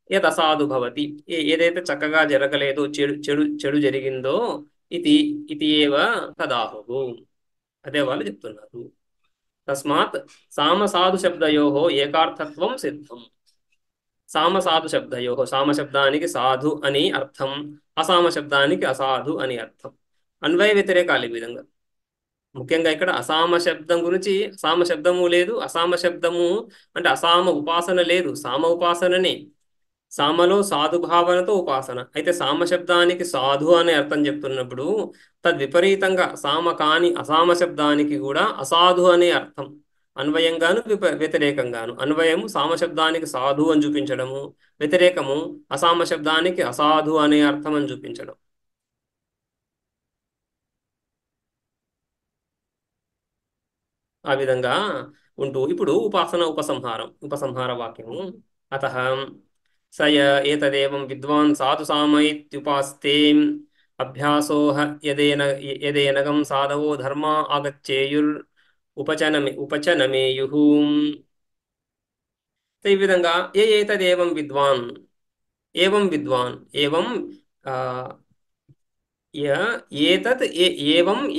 యదసాధు భవతి ఏదైతే చక్కగా జరగలేదో చెడు జరిగిందో ఇది ఏవ తదాహుః అదే వాళ్ళు చెప్తున్నారు. తస్మాత్ సామసాధు శబ్దయోః ఏకార్థత్వం సిద్ధం. సామసాధు శబ్దయోః సామ శబ్దానికి సాధు అని అర్థం అసామ శబ్దానికి అసాధు అని అర్థం. అన్వయ వ్యతిరేకాలు ఈ విధంగా. ముఖ్యంగా ఇక్కడ అసామ శబ్దం గురించి సామ శబ్దము లేదు అసామ శబ్దము అంటే అసామ ఉపాసన లేదు సామ ఉపాసననే. సామలో సాధు భావనతో ఉపాసన. అయితే సామ శబ్దానికి సాధు అనే అర్థం చెప్తున్నప్పుడు తద్విపరీతంగా సామ కాని అసామ శబ్దానికి కూడా అసాధు అనే అర్థం అన్వయంగాను వ్యతిరేకంగాను. అన్వయము సామ శబ్దానికి సాధు అని చూపించడము, వ్యతిరేకము అసామ శబ్దానికి అసాధు అనే అర్థం అని చూపించడం. ఆ విధంగా ఉంటూ ఇప్పుడు ఉపసంహార వాక్యము. అతః సయ ఏతదేవం విద్వాన్ సాధు సామైత్యుపాస్తే అభ్యాసోహ యదేనగం సాధవో ధర్మా ఆగచ్చేయుర్ ఉపచనమేయుః. ఈ విధంగా ఏతదేవం విద్వాన్ ఏవం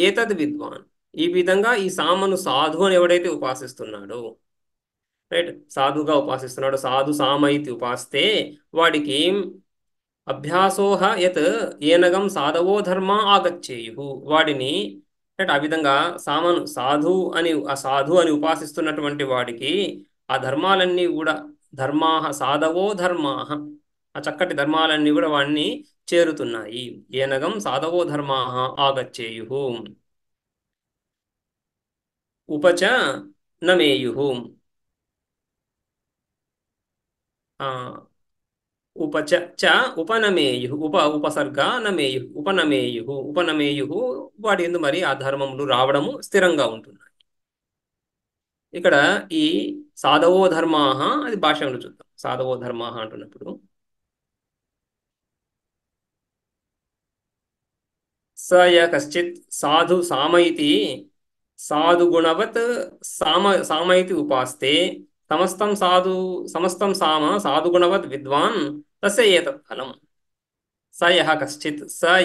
ఏతద్ విద్వాన్ ఈ విధంగా ఈ సామను సాధు అని ఎవడైతే ఉపాసిస్తున్నాడో రైట్ సాధుగా ఉపాసిస్తున్నాడు సాధు సామైతి ఉపాస్తే వాడికి అభ్యాసోహ యత్ ఏనగం సాధవో ధర్మ ఆగచ్చేయు వాడిని రైట్ ఆ విధంగా సాధు అని ఉపాసిస్తున్నటువంటి వాడికి ఆ ధర్మాలన్నీ కూడా ధర్మాహ సాధవో ధర్మాహ, ఆ చక్కటి ధర్మాలన్నీ కూడా వాడిని చేరుతున్నాయి. ఏనగం సాధవో ధర్మాహ ఆగచ్చేయు ఉపచ నమేయు. ఆ, ఉపచ చ ఉపనమేయు ఉపసర్గ నమేయు ఉపనమేయు వాటి ఎందు మరి ఆ ధర్మములు రావడము స్థిరంగా ఉంటుంది. ఇక్కడ ఈ సాధవో ధర్మాహ అది భాష్యంలో చూద్దాం. సాధవో ధర్మాహ అంటున్నప్పుడు స య కశ్చిత్ సాధు సామ ఇతి సాధు గుణవత్ సామ ఇతి ఉపాస్తే సమస్తం సామ సాధు గుణవత్ విద్వాన్ తస్య ఏతత్ ఫలం. స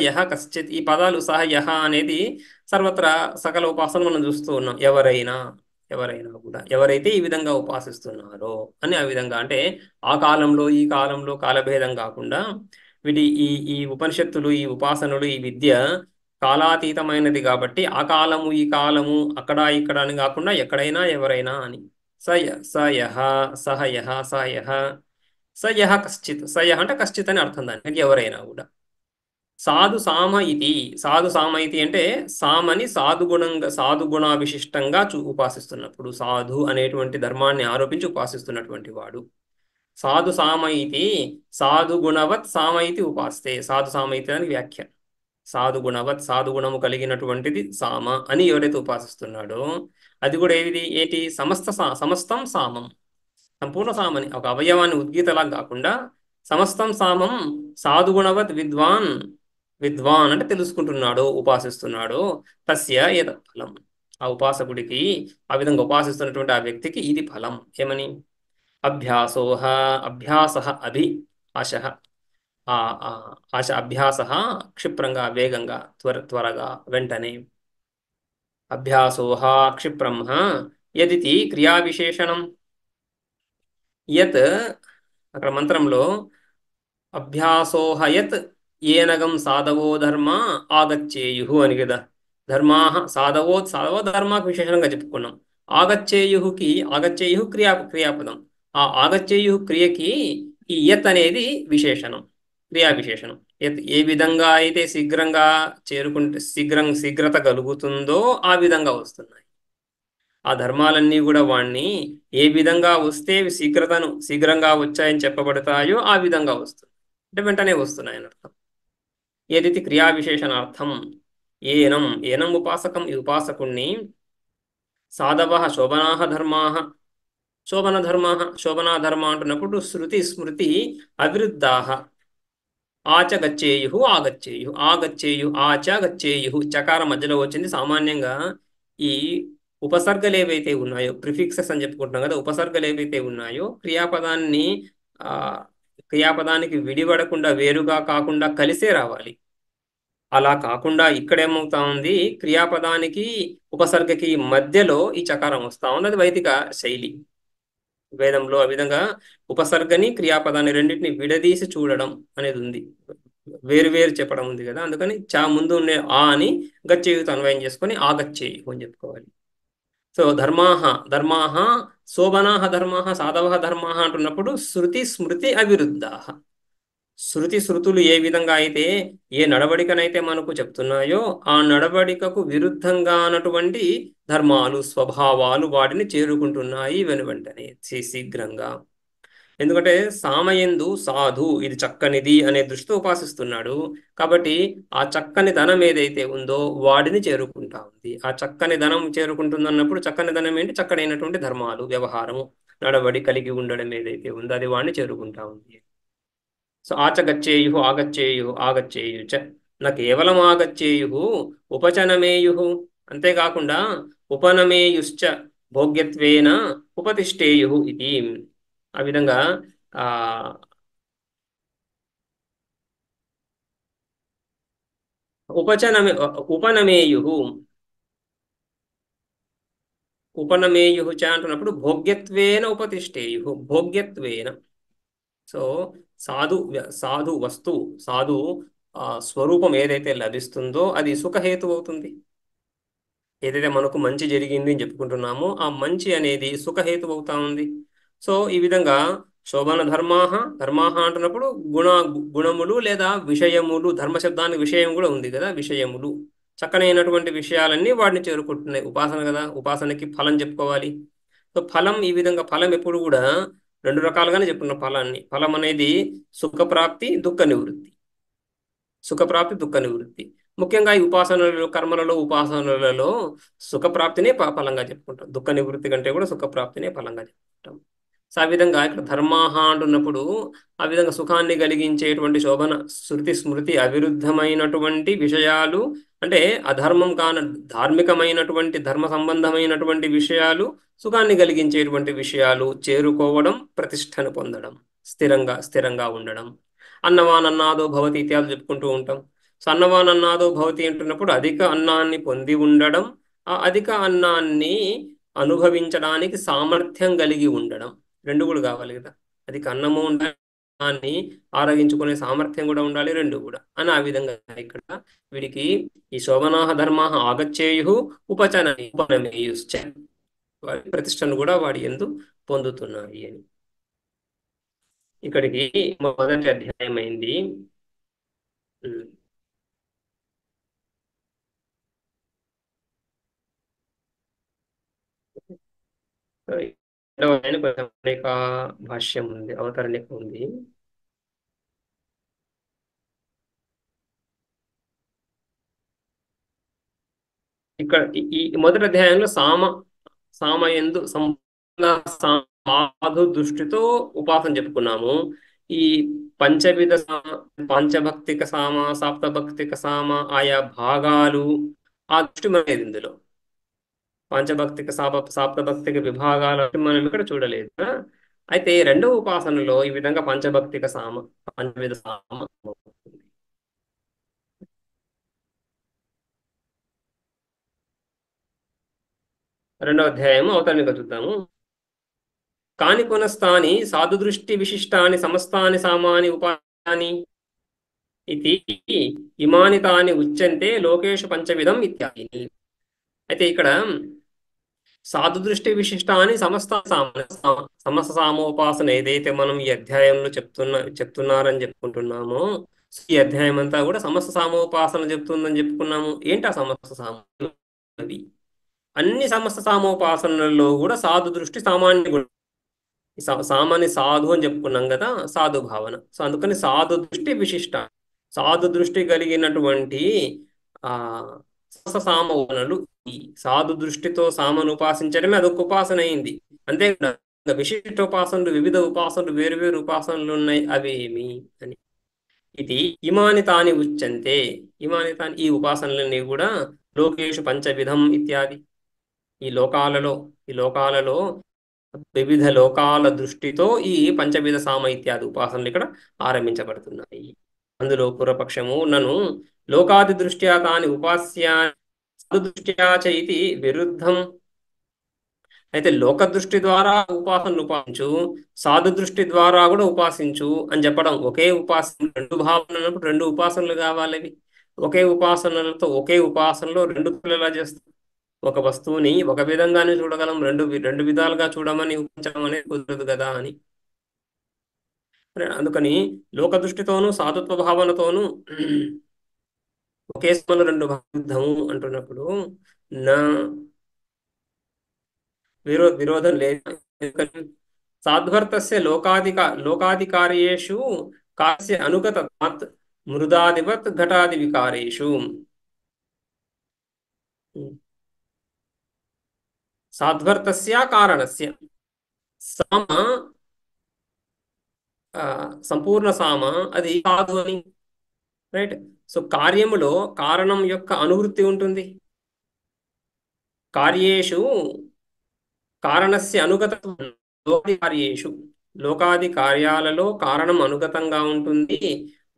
యహ కశ్చిత్ ఈ పదాలు సహ యహ అనేది సర్వత్రా సకల ఉపాసన మనం చూస్తూ ఉన్నాం. ఎవరైనా కూడా ఎవరైతే ఈ విధంగా ఉపాసిస్తున్నారో అని, ఆ విధంగా అంటే ఆ కాలంలో ఈ కాలంలో కాలభేదం కాకుండా వీటి ఈ ఉపనిషత్తులు, ఈ ఉపాసనలు, ఈ విద్య కాలాతీతమైనది కాబట్టి ఆ కాలము ఈ కాలము అక్కడ ఇక్కడ అని కాకుండా ఎక్కడైనా ఎవరైనా అని. సయహ సహయహ సయహ సయహ కశ్చిత్, సయహ అంటే కశ్చిత్ అని అర్థం దానికి, ఎవరైనా కూడా. సాధు సామ ఇతి అంటే సామని సాధుగుణావిశిష్టంగా ఉపాసిస్తున్నప్పుడు, సాధు అనేటువంటి ధర్మాన్ని ఆరోపించి ఉపాసిస్తున్నటువంటి వాడు. సాధు సామ ఇతి సాధు గుణవత్ సామ ఇతి ఉపాస్తే, సాధు సామ ఇతి అని వ్యాఖ్య. సాధు గుణవత్ సాధుగుణము కలిగినటువంటిది సామ అని ఎవరైతే ఉపాసిస్తున్నాడో అది కూడా ఏంటి సమస్తం సామం, సంపూర్ణ సామని, ఒక అవయవాన్ని ఉద్గీతలా కాకుండా సమస్తం సామం సాధుగుణవత్ విద్వాన్ అంటే తెలుసుకుంటున్నాడు, ఉపాసిస్తున్నాడు. తస్య ఏతత్ ఫలం, ఆ ఉపాసకుడికి, ఆ విధంగా ఉపాసిస్తున్నటువంటి ఆ వ్యక్తికి ఇది ఫలం. ఏమని? అభ్యాసోహ అభ్యాస అభి ఆశ, ఆ ఆ ఆశ అభ్యాస క్షిప్రంగా వేగంగా త్వరగా వెంటనే. అభ్యాసోహ క్షిప్రం యదితి క్రియావిశేషణం యత్, అక్కడ మంత్రంలో అభ్యాసోహయత్ ఏనగం సాధవో ధర్మ ఆగచ్చేయు అని కదా. సాధవో ధర్మాకు విశేషణంగా చెప్పుకున్నాం. ఆగచ్చేయు క్రియాపదం. ఆ ఆగచ్చేయు క్రియకి ఈ యత్ అనేది విశేషణం, క్రియా విశేషణం. ఏ విధంగా అయితే శీఘ్రంగా చేరుకుంటే శీఘ్రత కలుగుతుందో ఆ విధంగా వస్తున్నాయి ఆ ధర్మాలన్నీ కూడా. వాణ్ణి ఏ విధంగా వస్తే శీఘ్రంగా వచ్చాయని చెప్పబడతాయో ఆ విధంగా వస్తుంది, అంటే వెంటనే వస్తున్నాయి అని అర్థం. ఏదైతే క్రియా విశేషణార్థం ఏనం ఉపాసకం, ఈ ఉపాసకుణ్ణి సాధవ శోభనా ధర్మ అంటున్నప్పుడు శృతి స్మృతి అవిరుద్ధా ఆచ గచ్చేయు చకారం మధ్యలో వచ్చింది. సామాన్యంగా ఈ ఉపసర్గలు ఏవైతే ఉన్నాయో, ప్రిఫిక్సెస్ అని చెప్పుకుంటున్నాం కదా, ఉపసర్గలు ఏవైతే ఉన్నాయో ఆ క్రియాపదానికి విడిపడకుండా, వేరుగా కాకుండా కలిసే రావాలి. అలా కాకుండా ఇక్కడేమవుతా ఉంది, క్రియాపదానికి ఉపసర్గకి మధ్యలో ఈ చకారం వస్తా ఉంది. అది వైదిక శైలి. వేదంలో ఆ విధంగా ఉపసర్గని క్రియాపదాన్ని రెండింటిని విడదీసి చూడడం అనేది ఉంది, వేరు చెప్పడం ఉంది కదా. అందుకని ముందు ఉండే ఆ అని గచ్చేయుతో అన్వయం చేసుకొని ఆగచ్చేయు అని చెప్పుకోవాలి. సో ధర్మాహ శోభనాహ ధర్మాహ సాధవ ధర్మాహ అంటున్నప్పుడు శృతి స్మృతి అవిరుద్ధాహ, శృతులు ఏ విధంగా అయితే ఏ నడవడికనైతే మనకు చెప్తున్నాయో ఆ నడవడికకు విరుద్ధంగా అన్నటువంటి ధర్మాలు, స్వభావాలు వాటిని చేరుకుంటున్నాయి వెనువెంటనే శీఘ్రంగా. ఎందుకంటే సామయందు సాధు ఇది చక్కనిది అనే దృష్టితో ఉపాసిస్తున్నాడు కాబట్టి ఆ చక్కని ధనం ఏదైతే ఉందో వాడిని చేరుకుంటా ఉంది. ఆ చక్కని ధనం చేరుకుంటుందన్నప్పుడు చక్కని ధనం ఏంటి? చక్కనైనటువంటి ధర్మాలు, వ్యవహారము, నడవడి కలిగి ఉండడం ఏదైతే ఉందో అది వాడిని చేరుకుంటా ఉంది. సో ఆగచ్చేయు చ నా కేవలం ఆగచ్చేయు ఉపచనమేయు, అంతేకాకుండా ఉపనమేయుశ్చ భోగ్యత్వేన ఉపతిష్టేయు ఇది. ఆ విధంగా ఆ ఉపనమేయు చ అంటున్నప్పుడు భోగ్యత్వేన ఉపతిష్టేయు, భోగ్యత్వేన. సో సాధు వస్తువు, స్వరూపం ఏదైతే లభిస్తుందో అది సుఖహేతు అవుతుంది. ఏదైతే మనకు మంచి జరిగింది అని చెప్పుకుంటున్నామో ఆ మంచి అనేది సుఖహేతు అవుతా ఉంది. సో ఈ విధంగా శోభన ధర్మాహ అంటున్నప్పుడు గుణములు లేదా విషయములు, ధర్మశబ్దానికి విషయం కూడా ఉంది కదా, విషయములు చక్కనైనటువంటి విషయాలన్నీ వాటిని చేరుకుంటున్నాయి. ఉపాసన కదా, ఉపాసనకి ఫలం చెప్పుకోవాలి. సో ఫలం ఈ విధంగా, ఫలం ఎప్పుడు కూడా రెండు రకాలుగానే చెప్పుకున్నాం ఫలాన్ని. ఫలం అనేది సుఖప్రాప్తి, దుఃఖ నివృత్తి. సుఖప్రాప్తి, దుఃఖ నివృత్తి. ముఖ్యంగా ఈ ఉపాసనలలో, కర్మలలో, ఉపాసనలలో సుఖప్రాప్తినే ఫలంగా చెప్పుకుంటాం. దుఃఖ నివృత్తి కంటే కూడా సుఖప్రాప్తినే ఫలంగా చెప్పుకుంటాం. సో ఆ విధంగా ఇక్కడ ధర్మాహ అంటున్నప్పుడు ఆ విధంగా సుఖాన్ని కలిగించేటువంటి శోభన శృతి స్మృతి అవిరుద్ధమైనటువంటి విషయాలు, అంటే అధర్మం కాన ధార్మికమైనటువంటి ధర్మ సంబంధమైనటువంటి విషయాలు, సుఖాన్ని కలిగించేటువంటి విషయాలు చేరుకోవడం, ప్రతిష్టను పొందడం, స్థిరంగా ఉండడం. అన్నవానన్నాదో భవతి ఇత్యాదులు చెప్పుకుంటూ ఉంటాం. సో అన్నవానన్నాదో భవతి అంటున్నప్పుడు అధిక అన్నాన్ని పొంది ఉండడం, ఆ అధిక అన్నాన్ని అనుభవించడానికి సామర్థ్యం కలిగి ఉండడం, రెండు కూడా కావాలి కదా. అధిక అన్నము ఉండాలి, అన్నాన్ని ఆరగించుకునే సామర్థ్యం కూడా ఉండాలి, రెండు కూడా అని. ఆ విధంగా ఇక్కడ వీడికి ఈ శోభనాహ ధర్మాహ ఆగచ్చేయు ఉపనమేయుశ్చ, వాడి ప్రతిష్టను కూడా వాడి యందు పొందుతున్నాయి అని. ఇక్కడికి మొదటి అధ్యాయం అయింది. అనేక భాష్యం ఉంది, అవతరణిక ఉంది. ఇక్కడ ఈ మొదటి అధ్యాయంలో సామయందు సాధు దృష్టితో ఉపాసన చెప్పుకున్నాము. ఈ పంచవిధ పంచభక్తిక సామ, సాప్తభక్తిక సామ ఆయా భాగాలు, ఆ దృష్టి మనది ఇందులో. పంచభక్తిక సాప్తభక్తిక విభాగాలు మనం ఇక్కడ చూడలేదు. అయితే రెండవ ఉపాసనలో ఈ విధంగా పంచభక్తిక సామ, పంచవిధ సామ. రెండవ అధ్యాయము అవతరణిక చూద్దాము. కాని పునస్తాని సాధు దృష్టి విశిష్టాని సమస్తాని సామాని ఉపాని ఇది ఇమాని తాని ఉచ్యంతే లోకేషు పంచవిధం ఇత్యాది. అయితే ఇక్కడ సాధు దృష్టి విశిష్టాని సమస్త సామోపాసన ఏదైతే మనం ఈ అధ్యాయంలో చెప్తున్నారని చెప్పుకుంటున్నామో, ఈ అధ్యాయం అంతా కూడా సమస్త సామోపాసన చెప్తుందని చెప్పుకున్నాము. ఏంటి ఆ సమస్త సామోపాసన? అన్ని సమస్త సామోపాసనలలో కూడా సాధు దృష్టి సామాన్య సామాన్య సాధు అని చెప్పుకున్నాం కదా, సాధు భావన. సో అందుకని సాధు దృష్టి విశిష్ట, సాధు దృష్టి కలిగినటువంటి ఆ సామోపాసనలు, ఈ సాధు దృష్టితో సామను ఉపాసించడమే అదొక ఉపాసన అయింది. అంతేకాదు విశిష్ట ఉపాసనలు, వివిధ ఉపాసనలు, వేరు ఉపాసనలు ఉన్నాయి, అవి ఏమి అని. ఇది ఇమాని తాని ఉచ్యంతే, ఇమాని తాని ఈ ఉపాసనలన్నీ కూడా లోకేషు పంచవిధం ఇత్యాది. ఈ లోకాలలో వివిధ లోకాల దృష్టితో ఈ పంచవిధ సామ ఇత్యాది ఉపాసనలు ఇక్కడ ఆరంభించబడుతున్నాయి. అందులో పూర్వపక్షము నన్ను లోకాది దృష్ట్యా తాని ఉపాస్యా దృష్ట్యా చైతి విరుద్ధం. అయితే లోక దృష్టి ద్వారా ఉపాసనలు ఉపాసించు, సాధు దృష్టి ద్వారా కూడా ఉపాసించు అని చెప్పడం. ఒకే ఉపాసన, రెండు భావనలు, రెండు ఉపాసనలు కావాలి. ఒకే ఉపాసనలో రెండు ఎలా చేస్తాం? ఒక వస్తువుని ఒక విధంగానే చూడగలం, రెండు విధాలుగా చూడమని ఊహించడం అనేది కుదరదు కదా అని. అందుకని లోక దృష్టితోనూ సాధుత్వ భావనతోనూ ఒకే సమయంలో రెండు విరుద్ధము అంటున్నప్పుడు నా విరోధం లేదు. సాధ్వర్థస్య లోకాధికార్యేషు కాస్య అనుగత మృదాదివత్ ఘటాది వికారేషు. సాధ్వర్థస్య కారణస్య సామ, సంపూర్ణ సామ అది కాదు అని, రైట్. సో కార్యములో కారణం యొక్క అనువృత్తి ఉంటుంది. కార్యేషు కారణస్య అనుగతం, లోకాది కార్యాలలో కారణం అనుగతంగా ఉంటుంది.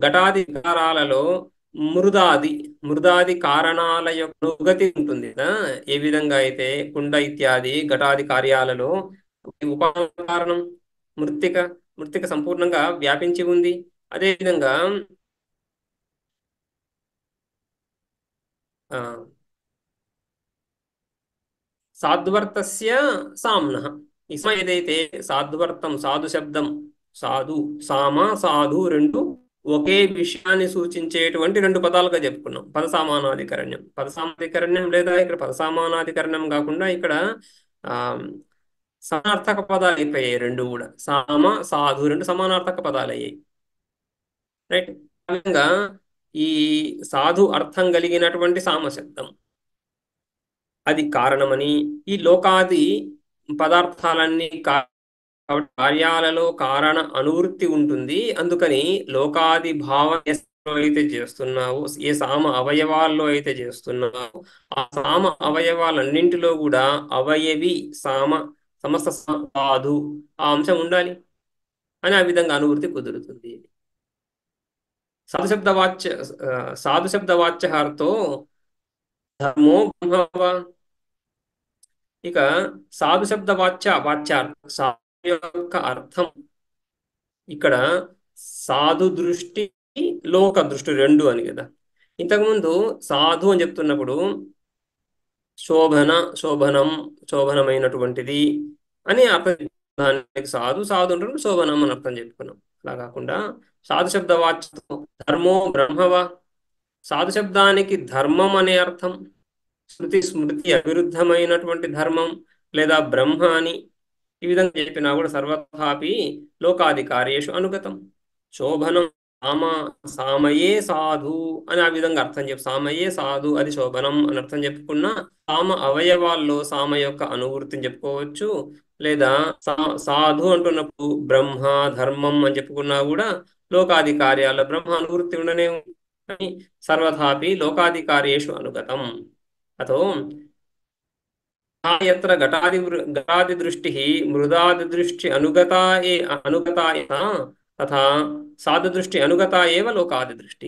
ఘటాది వికారాలలో మృదాది కారణాల యొక్క అనుగతి ఉంటుంది. ఏ విధంగా అయితే కుండ ఇత్యాది ఘటాది కార్యాలలో ఉపాదాన కారణం మృత్తిక సంపూర్ణంగా వ్యాపించి ఉంది. అదేవిధంగా సాధ్వర్తస్య సామ్నః, ఈ సమ ఏదైతే సాధువర్తం సాధు శబ్దం సాధు సామ సాధు రెండు ఒకే విషయాన్ని సూచించేటువంటి రెండు పదాలుగా చెప్పుకున్నాం. పదసామానాధికరణ్యం పదసామాధికరణ్యం లేదా ఇక్కడ పదసామానాధికరణం కాకుండా ఇక్కడ ఆ సమానార్థక పదాలు అయిపోయాయి. రెండు కూడా సామ సాధు రెండు సమానార్థక పదాలు అయ్యాయి. రైట్. ఆ విధంగా ఈ సాధు అర్థం కలిగినటువంటి సామ శబ్దం అది కారణమని, ఈ లోకాది పదార్థాలన్నీ కార్యాలలో కారణ అనువృత్తి ఉంటుంది. అందుకని లోకాది భావం అయితే చేస్తున్నావు, ఏ సామ అవయవాల్లో అయితే చేస్తున్నావు, ఆ సామ అవయవాలన్నింటిలో కూడా అవయవి సామ సమస్త సాధు ఆ అంశం ఉండాలి అని ఆ విధంగా అనువృత్తి కుదురుతుంది. సాధు శబ్దవాచ్యహార్తో ధర్మో బ్రహ్మ. ఇక సాధు శబ్ద వాచ్యార్థం సాధు యొక్క అర్థం ఇక్కడ సాధు దృష్టి లోక దృష్టి రెండు అని కదా. ఇంతకుముందు సాధు అని చెప్తున్నప్పుడు శోభనమైనటువంటిది అని అర్థం. దానికి సాధు అంటే శోభనం అని అర్థం చెప్పుకున్నాం. అలా కాకుండా సాధు శబ్ద వాచ్యం ధర్మో బ్రహ్మవా, సాధు శబ్దానికి ధర్మం అనే అర్థం, స్మృతి అవిరుద్ధమైనటువంటి ధర్మం లేదా బ్రహ్మ అని ఈ విధంగా చెప్పినా కూడా సర్వథాపి లోకాధికార్యేషు అనుగతం. శోభనం సామయే సాధు అని ఆ విధంగా అర్థం సామయే సాధు అది శోభనం అని అర్థం చెప్పుకున్నా సామ అవయవాల్లో సామ యొక్క అనువృత్తిని చెప్పుకోవచ్చు. లేదా సాధు అంటున్నప్పుడు బ్రహ్మ ధర్మం అని చెప్పుకున్నా కూడా లోకాధికార్యాల్లో బ్రహ్మ అనువృత్తి ఉండనే సర్వథాపి లోకాధికార్యేషు అనుగతం. అతో యత్ర ఘటాది దృష్టి మృదాది దృష్టి అనుగతా తథా సాధు దృష్టి అనుగతా ఏవ లోకాది దృష్టి.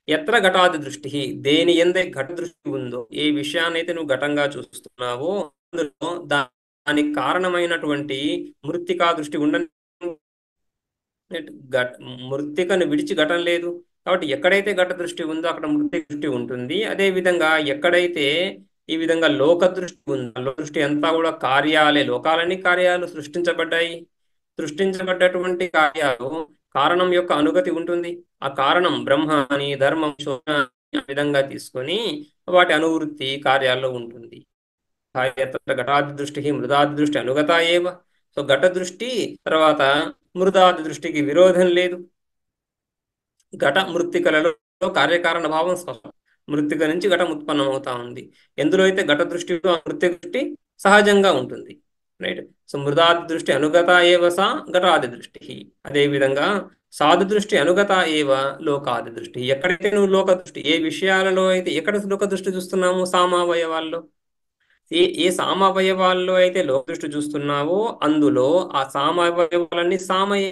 ఎత్ర ఘటాది దృష్టి దేని ఎందే ఘట దృష్టి ఉందో, ఏ విషయాన్నైతే నువ్వు ఘటంగా చూస్తున్నావో అందులో దానికి కారణమైనటువంటి మృత్తికా దృష్టి ఉండని, మృత్తికను విడిచి ఘటం లేదు కాబట్టి ఎక్కడైతే ఘట దృష్టి ఉందో అక్కడ మృత్తిక దృష్టి ఉంటుంది. అదే విధంగా ఎక్కడైతే ఈ విధంగా లోక దృష్టి ఉందో లోక దృష్టి అంతా కూడా కార్యాలే, లోకాలన్నీ కార్యాలు సృష్టించబడ్డాయి. సృష్టించబడ్డటువంటి కార్యాలు కారణం యొక్క అనుగతి ఉంటుంది. ఆ కారణం బ్రహ్మ అని ధర్మం శోభన విధంగా తీసుకొని వాటి అనువృత్తి కార్యాల్లో ఉంటుంది. ఘటాది దృష్టి మృదాది దృష్టి అనుగత ఏవ. సో ఘట దృష్టి తర్వాత మృదాది దృష్టికి విరోధం లేదు. ఘట మృత్తికలలో కార్యకారణ భావం స్పష్టం. మృత్తిక నుంచి ఘటం ఉత్పన్నం అవుతా ఉంది. ఎందులో అయితే ఘట దృష్టిలో ఆ మృత్తిక దృష్టి సహజంగా ఉంటుంది. రైట్. సో మృదాది దృష్టి అనుగత ఏవ సా ఘటాది దృష్టి. అదేవిధంగా సాధు దృష్టి అనుగత ఏవ లోకాది దృష్టి. ఎక్కడైతే నువ్వు లోక దృష్టి, ఏ విషయాలలో అయితే ఎక్కడ లోక దృష్టి చూస్తున్నాము, సామావయవాల్లో ఏ సామావయవాల్లో అయితే లోక దృష్టి చూస్తున్నావో అందులో ఆ సామావయవాలన్నీ సామయే.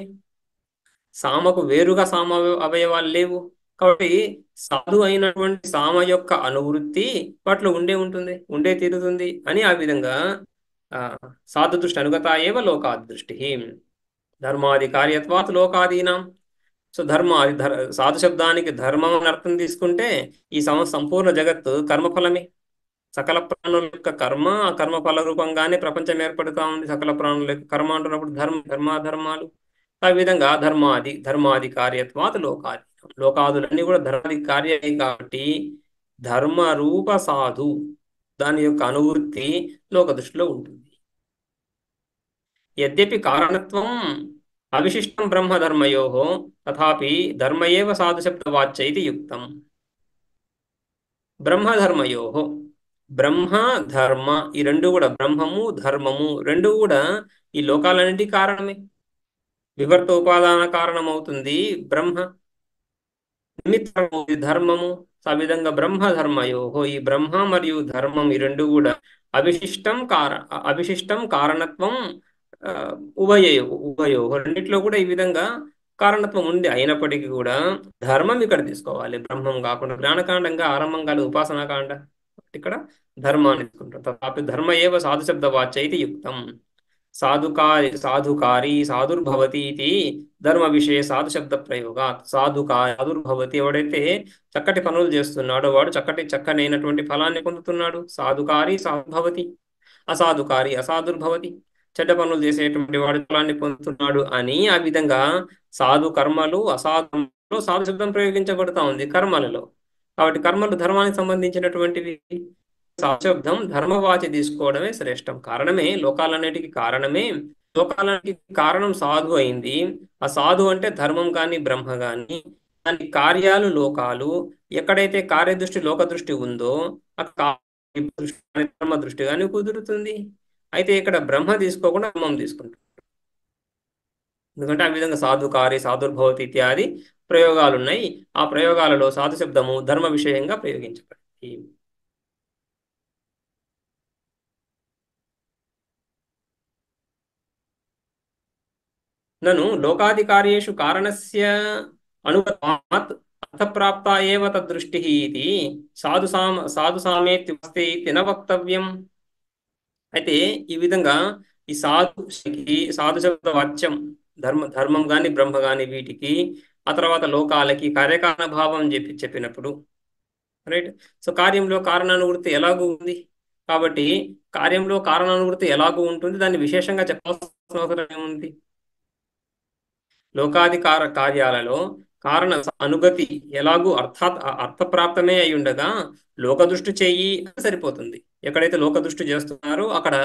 సామకు వేరుగా అవయవాలు లేవు కాబట్టి సాధు అయినటువంటి సామ యొక్క అనువృత్తి వాటిలో ఉండే తీరుతుంది అని ఆ విధంగా సాధు దృష్టి అనుగత ఏవ లోకాది దృష్టి. ధర్మాది కార్యత్వాత్ లోకాదీనాం. సో సాధు శబ్దానికి ధర్మం అని అర్థం తీసుకుంటే ఈ సంపూర్ణ జగత్తు కర్మఫలమే. సకల ప్రాణుల యొక్క కర్మ, ఆ కర్మఫల రూపంగానే ప్రపంచం ఏర్పడుతూ ఉంది. సకల ప్రాణుల యొక్క కర్మ అంటున్నప్పుడు ధర్మాధర్మాలు. ఆ విధంగా ధర్మాది కార్యత్వాత్ లోకాది, లోకాదులన్నీ కూడా ధర్మాది కార్యాలే కాబట్టి ధర్మ రూప సాధు దాని యొక్క అనువృత్తి లోక దృష్టిలో ఉంటుంది. యద్యపి కారణత్వం అవిశిష్టం బ్రహ్మధర్మయో తథాపి ధర్మయేవ సాధు శబ్దవాచ్య ఇది యుక్తం. బ్రహ్మధర్మయో బ్రహ్మ ధర్మ ఈ రెండు కూడా బ్రహ్మము ధర్మము రెండు కూడా ఈ లోకాలన్నింటి కారణమే. వివర్త ఉపాదాన కారణం అవుతుంది బ్రహ్మ, నిమిత్తము ధర్మము. ఆ విధంగా బ్రహ్మధర్మయో ఈ బ్రహ్మ మరియు ధర్మం ఈ రెండు కూడా అవిశిష్టం కారణత్వం ఉభయో రెండిట్లో కూడా ఈ విధంగా కారణత్వం ఉంది. అయినప్పటికీ కూడా ధర్మం ఇక్కడ తీసుకోవాలి, బ్రహ్మం కాకుండా. జ్ఞానకాండంగా ఆరంభం కాదు, ఉపాసనాకాండ. ఇక్కడ ధర్మాన్ని తీసుకుంటాం. తథాపి ధర్మ ఏవ సాధు శబ్దవాచ్య ఇది యుక్తం. సాధుకారి సాధుర్భవతి ఇది ధర్మ విషయ సాధు శబ్ద ప్రయోగా. సాధుర్భవతి ఎవడైతే చక్కటి పనులు చేస్తున్నాడో వాడు చక్కనైనటువంటి ఫలాన్ని పొందుతున్నాడు. సాధుకారి సాధుర్భవతి, అసాధుకారి అసాధుర్భవతి. చెడ్డ పనులు చేసేటువంటి వాడు ఫలాన్ని పొందుతున్నాడు అని ఆ విధంగా సాధు కర్మలు అసాధులో సాధు శబ్దం ప్రయోగించబడతా ఉంది కర్మలలో. కాబట్టి కర్మలు ధర్మానికి సంబంధించినటువంటివి. సాధు శబ్దం ధర్మవాచి తీసుకోవడమే శ్రేష్టం. కారణమే లోకాలన్నిటికీ కారణమే. లోకాలన్నిటికీ కారణం సాధు అయింది. ఆ సాధు అంటే ధర్మం కానీ బ్రహ్మ కానీ, దాని కార్యాలు లోకాలు. ఎక్కడైతే కార్యదృష్టి లోక దృష్టి ఉందో ఆ దృష్టి కానీ ధర్మ దృష్టి కానీ కుదురుతుంది. అయితే ఇక్కడ బ్రహ్మ తీసుకోకుండా బ్రహ్మం తీసుకుంటాం. ఎందుకంటే ఆ విధంగా సాధు కార్య సాధుర్భవతి ఇత్యాది ప్రయోగాలు ఉన్నాయి. ఆ ప్రయోగాలలో సాధు శబ్దము ధర్మ విషయంగా ప్రయోగించబడింది. నను లోకాధికార్యేషు కారణస్య అనుగతాత్ అర్థప్రాప్తా ఏవ తద్దృష్టిః ఇతి సాధు సామేత్యుక్తే ఇతి న వక్తవ్యం. అయితే ఈ విధంగా ఈ సాధు శబ్ద వాచ్యం ధర్మం గాని బ్రహ్మ గాని వీటికి ఆ తర్వాత లోకాలకి కార్యకారణ భావం చెప్పినప్పుడు రైట్. సో కార్యంలో కారణానువృత్తి ఎలాగూ ఉంది కాబట్టి కార్యంలో కారణానువృత్తి ఎలాగూ ఉంటుంది, దాన్ని విశేషంగా చెప్పాల్సిన అవసరం ఏముంది? లోకాధికార కార్యాలలో కారణ అనుగతి ఎలాగూ అర్థప్రాప్తమే అయి ఉండగా లోకదృష్టి చెయ్యి సరిపోతుంది. ఎక్కడైతే లోకదృష్టి చేస్తున్నారో అక్కడ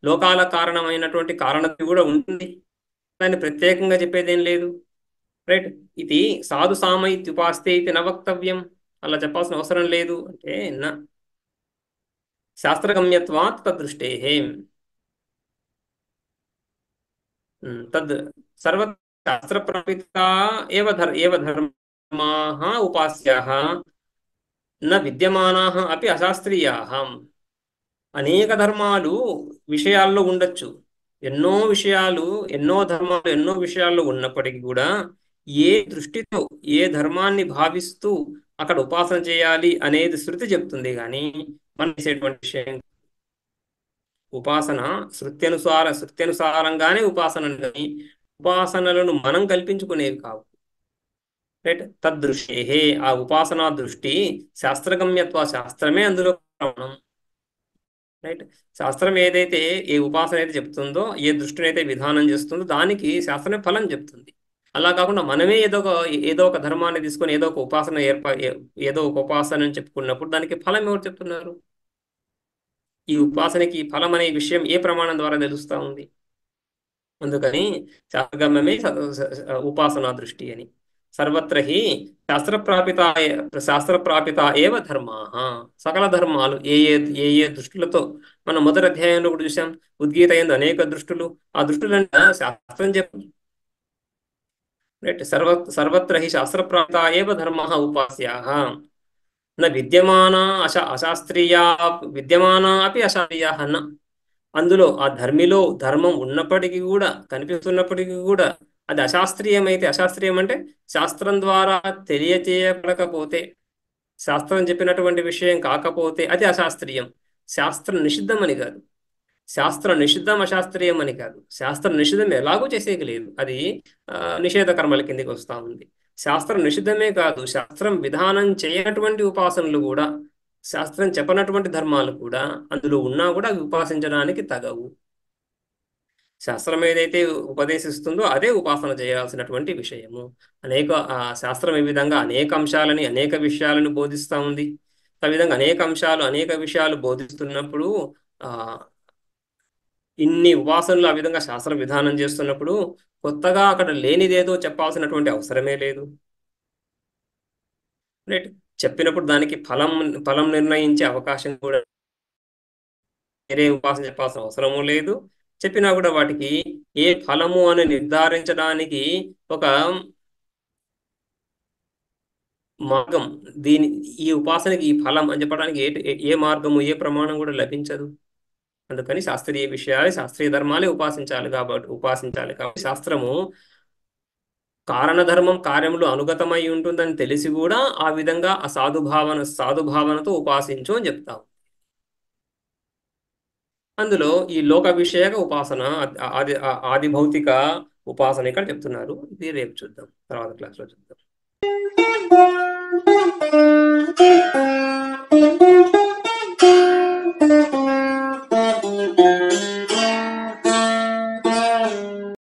లోకాల కారణమైనటువంటి కారణత కూడా ఉంటుంది. దాన్ని ప్రత్యేకంగా చెప్పేదేం లేదు. రైట్. ఇది సాధు సామైత్యుపాస్తే ఇది న వక్తవ్యం. అలా చెప్పాల్సిన అవసరం లేదు. అంటే నా శాస్త్రగమ్యత్వాత్ తద్దృష్టే తద్ సర్వ శాస్త్రప్రాపితా ఏవ ధర్మాః ఉపాస్యాః న విద్యమానాః అపి అశాస్త్రీయాః. అనేక ధర్మాలు విషయాల్లో ఉండొచ్చు. ఎన్నో విషయాలు ఎన్నో ధర్మాలు ఎన్నో విషయాల్లో ఉన్నప్పటికీ కూడా ఏ దృష్టితో ఏ ధర్మాన్ని భావిస్తూ అక్కడ ఉపాసన చేయాలి అనేది శృతి చెప్తుంది. కానీ మనం చేసేటువంటి విషయం ఉపాసన శృత్యనుసారంగానే ఉపాసనలను మనం కల్పించుకునేవి కావు. రైట్. తద్దృష్టే ఆ ఉపాసనా దృష్టి శాస్త్రగమ్యత్వ శాస్త్రమే అందులో ప్రమాణం. రైట్. శాస్త్రం ఏదైతే ఏ ఉపాసన అయితే చెప్తుందో ఏ దృష్టిని అయితే విధానం చేస్తుందో దానికి శాస్త్రమే ఫలం చెప్తుంది. అలా కాకుండా మనమే ఏదో ఒక ధర్మాన్ని తీసుకొని ఏదో ఒక ఉపాసన ఏదో ఒక ఉపాసన అని చెప్పుకున్నప్పుడు దానికి ఫలం ఎవరు చెప్తున్నారు? ఈ ఉపాసనకి ఫలం అనే విషయం ఏ ప్రమాణం ద్వారా తెలుస్తా ఉంది? అందుకని శాస్త్రగమ్యమే ఉపాసనా దృష్టి అని. సర్వత్ర హి శాస్త్రప్రాపిత ఏవ ధర్మాః. సకల ధర్మాలు ఏ ఏ దృష్టిలతో మనం మొదటి అధ్యాయంలో కూడా చూసాం. ఉద్గీత యందు అనేక దృష్టులు. ఆ దృష్టులంటే శాస్త్రం చెప్తుంది. రైట్. సర్వత్ర హి శాస్త్రప్రాపిత ఏవ ధర్మాః ఉపాస్యాః న విద్యమానా అశాస్త్రీయా విద్యమానా అపి అశాస్త్రీయాః న. అందులో ఆ ధర్మిలో ధర్మం ఉన్నప్పటికీ కూడా కనిపిస్తున్నప్పటికీ కూడా అది అశాస్త్రీయమైతే, అశాస్త్రీయం అంటే శాస్త్రం ద్వారా తెలియచేయబడకపోతే, శాస్త్రం చెప్పినటువంటి విషయం కాకపోతే అది అశాస్త్రీయం. శాస్త్రం నిషిద్ధం అని కాదు. శాస్త్ర నిషిద్ధం అశాస్త్రీయం అని కాదు. శాస్త్ర నిషిద్ధం ఎలాగూ చేసేది లేదు. అది నిషేధ కర్మల కిందకి వస్తూ ఉంది. శాస్త్రం నిషిద్ధమే కాదు, శాస్త్రం విధానం చేయనటువంటి ఉపాసనలు కూడా, శాస్త్రం చెప్పనటువంటి ధర్మాలు కూడా అందులో ఉన్నా కూడా అవి ఉపాసించడానికి తగవు. శాస్త్రం ఏదైతే ఉపదేశిస్తుందో అదే ఉపాసన చేయాల్సినటువంటి విషయము. శాస్త్రం ఈ విధంగా అనేక అంశాలని అనేక విషయాలను బోధిస్తూ ఉంది. ఆ విధంగా అనేక విషయాలు బోధిస్తున్నప్పుడు ఇన్ని ఉపాసనలు ఆ విధంగా శాస్త్రం విధానం చేస్తున్నప్పుడు కొత్తగా అక్కడ లేనిదేదో చెప్పాల్సినటువంటి అవసరమే లేదు. రైట్. చెప్పినప్పుడు దానికి ఫలం నిర్ణయించే అవకాశం కూడా వేరే ఉపాసన చెప్పాల్సిన అవసరము లేదు. చెప్పినా కూడా వాటికి ఏ ఫలము అని నిర్ధారించడానికి ఒక మార్గం, ఈ ఉపాసనకి ఈ ఫలం అని చెప్పడానికి ఏ మార్గము ఏ ప్రమాణం కూడా లభించదు. అందుకని శాస్త్రీయ విషయాలు శాస్త్రీయ ధర్మాలే ఉపాసించాలి కాబట్టి శాస్త్రము కారణధర్మం కార్యములు అనుగతమై ఉంటుందని తెలిసి కూడా ఆ విధంగా ఆ సాధుభావనతో ఉపాసించు అని చెప్తాం. అందులో ఈ లోక విషయక ఉపాసన ఆది భౌతిక ఉపాసన ఇక్కడ చెప్తున్నారు. ఇది రేపు చూద్దాం, తర్వాత క్లాస్లో చూద్దాం.